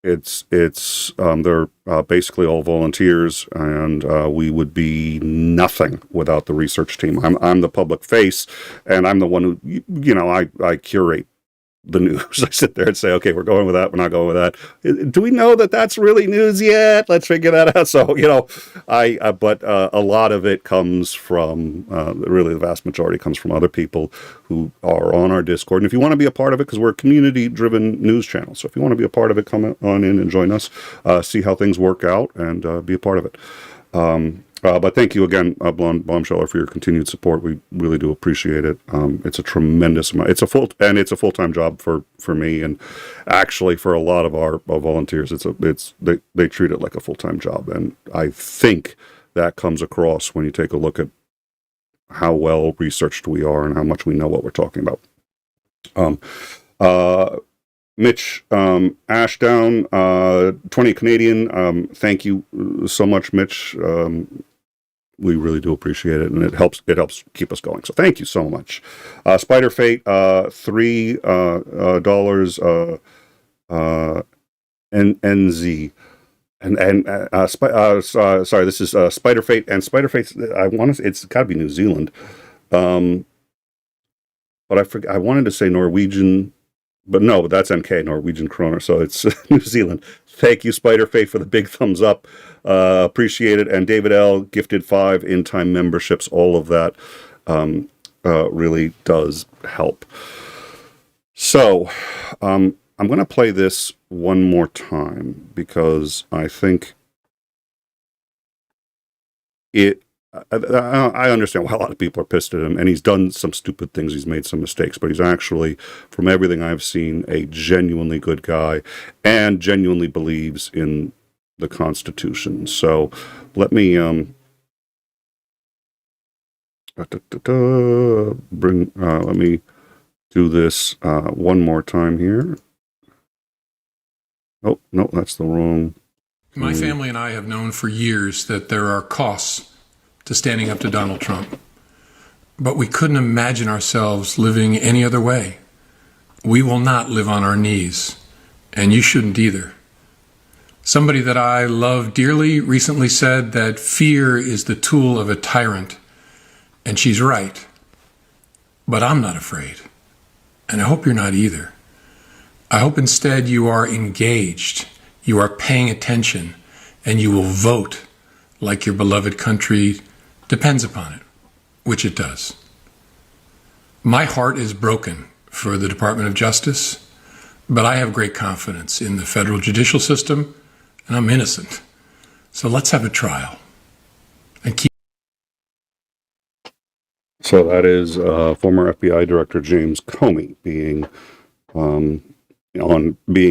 A: They're basically all volunteers, and we would be nothing without the research team. I'm the public face, and I'm the one who I curate the news. I sit there and say, okay, we're going with that, we're not going with that. Do we know that that's really news yet? Let's figure that out. So, but a lot of it comes from, really the vast majority comes from other people who are on our Discord. And if you want to be a part of it, because we're a community-driven news channel, so if you want to be a part of it, come on in and join us, see how things work out, and be a part of it. But thank you again, Blonde Bombsheller, for your continued support. We really do appreciate it. It's a tremendous amount. It's a full-time job for me, and actually for a lot of our volunteers, they treat it like a full-time job. And I think that comes across when you take a look at how well researched we are and how much we know what we're talking about. Mitch Ashdown, 20 Canadian. Thank you so much, Mitch. We really do appreciate it, and it helps keep us going. So thank you so much. Spider Fate, $3 NZ. Sorry, this is Spider Fate, and Spider Fate, it's got to be New Zealand. But I wanted to say Norwegian, but no, that's NK, Norwegian kroner, so it's New Zealand. Thank you, Spider Fate, for the big thumbs up. Appreciate it. And David L. gifted 5 in-time memberships. All of that really does help. So I'm going to play this one more time because I think I understand why a lot of people are pissed at him, and he's done some stupid things, he's made some mistakes, but he's actually, from everything I've seen, a genuinely good guy and genuinely believes in the Constitution. So let me let me do this one more time here. Oh, no, that's the wrong.
B: My family and I have known for years that there are costs to standing up to Donald Trump. But we couldn't imagine ourselves living any other way. We will not live on our knees, and you shouldn't either. Somebody that I love dearly recently said that fear is the tool of a tyrant, and she's right. But I'm not afraid, and I hope you're not either. I hope instead you are engaged, you are paying attention, and you will vote like your beloved country depends upon it, which it does. My heart is broken for the Department of Justice, but I have great confidence in the federal judicial system, and I'm innocent. So let's have a trial. And keep.
A: So that is former FBI Director James Comey being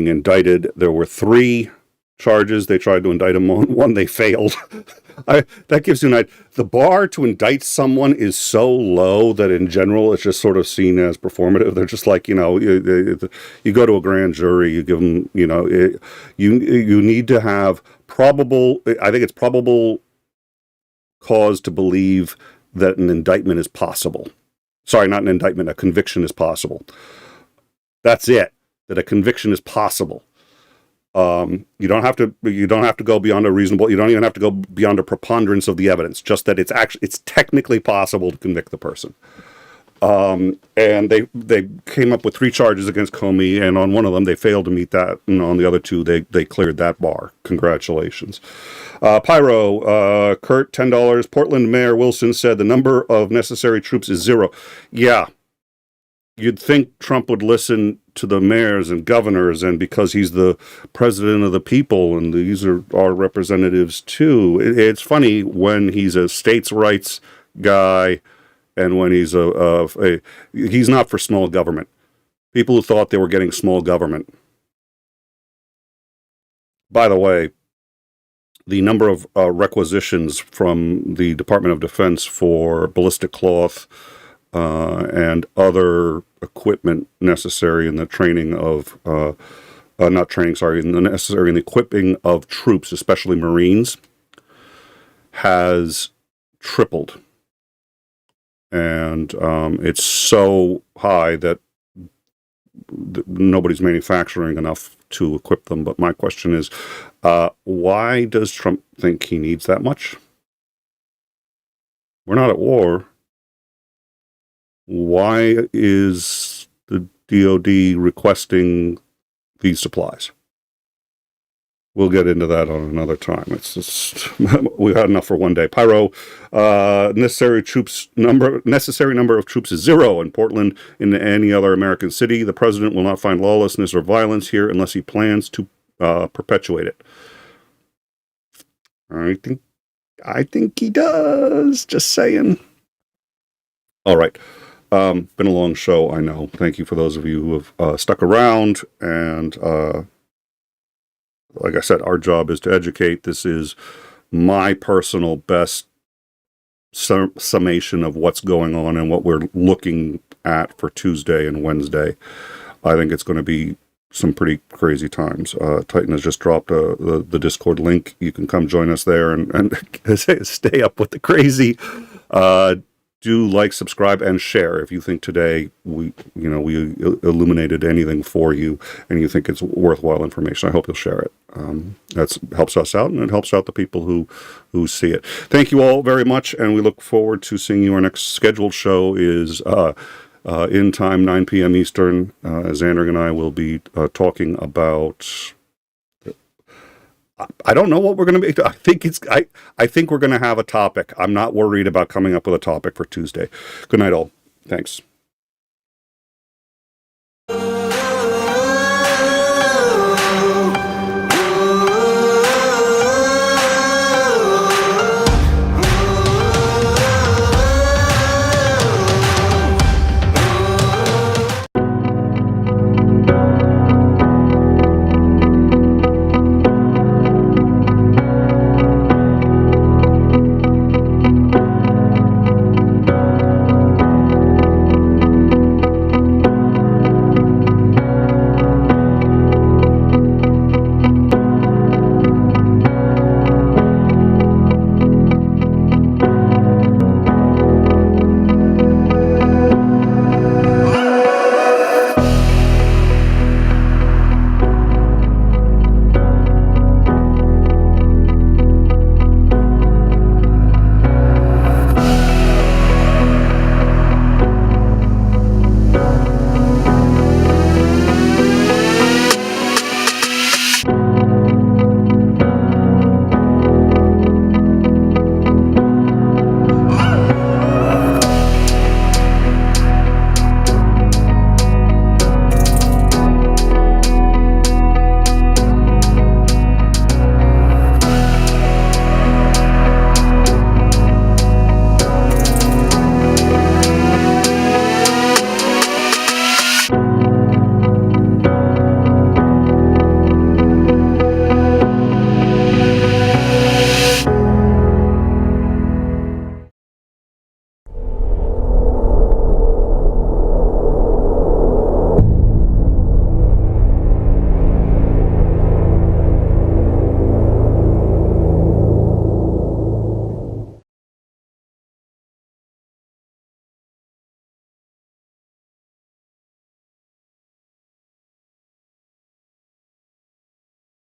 A: indicted. There were 3 charges. They tried to indict him on one. They failed. That gives you an idea. The bar to indict someone is so low that in general it's just sort of seen as performative. They're just like, you go to a grand jury, you give them, you need to have I think it's probable cause to believe that an indictment is possible. Sorry, not an indictment, a conviction is possible. That's it, that a conviction is possible. You don't have to go beyond a reasonable, you don't even have to go beyond a preponderance of the evidence, just that it's technically possible to convict the person. And they came up with 3 charges against Comey, and on one of them they failed to meet that, and on the other 2 they cleared that bar. Congratulations. Pyro, Kurt, $10. Portland Mayor Wilson said the number of necessary troops is 0. Yeah. You'd think Trump would listen to the mayors and governors, and because he's the president of the people, and these are our representatives too. It's funny when he's a states' rights guy, and when he's he's not for small government. People who thought they were getting small government. By the way, the number of requisitions from the Department of Defense for ballistic cloth and other equipment necessary in the training of, in the equipping of troops, especially Marines, has tripled. And it's so high that nobody's manufacturing enough to equip them. But my question is, why does Trump think he needs that much? We're not at war. Why is the DOD requesting these supplies? We'll get into that on another time. It's just, we had enough for one day. Pyro, necessary number of troops is 0 in Portland. In any other American city, the president will not find lawlessness or violence here unless he plans to perpetuate it. I think he does. Just saying. All right. Been a long show, I know. Thank you for those of you who have stuck around. And like I said, our job is to educate. This is my personal best summation of what's going on and what we're looking at for Tuesday and Wednesday. I think it's going to be some pretty crazy times. Titan has just dropped the Discord link. You can come join us there and stay up with the crazy. Do like, subscribe, and share if you think today we illuminated anything for you and you think it's worthwhile information. I hope you'll share it. That helps us out, and it helps out the people who see it. Thank you all very much, and we look forward to seeing you. Our next scheduled show is in time, 9 p.m. Eastern. As Xander and I will be talking about... I don't know what we're going to be. I think we're going to have a topic. I'm not worried about coming up with a topic for Tuesday. Good night, all. Thanks.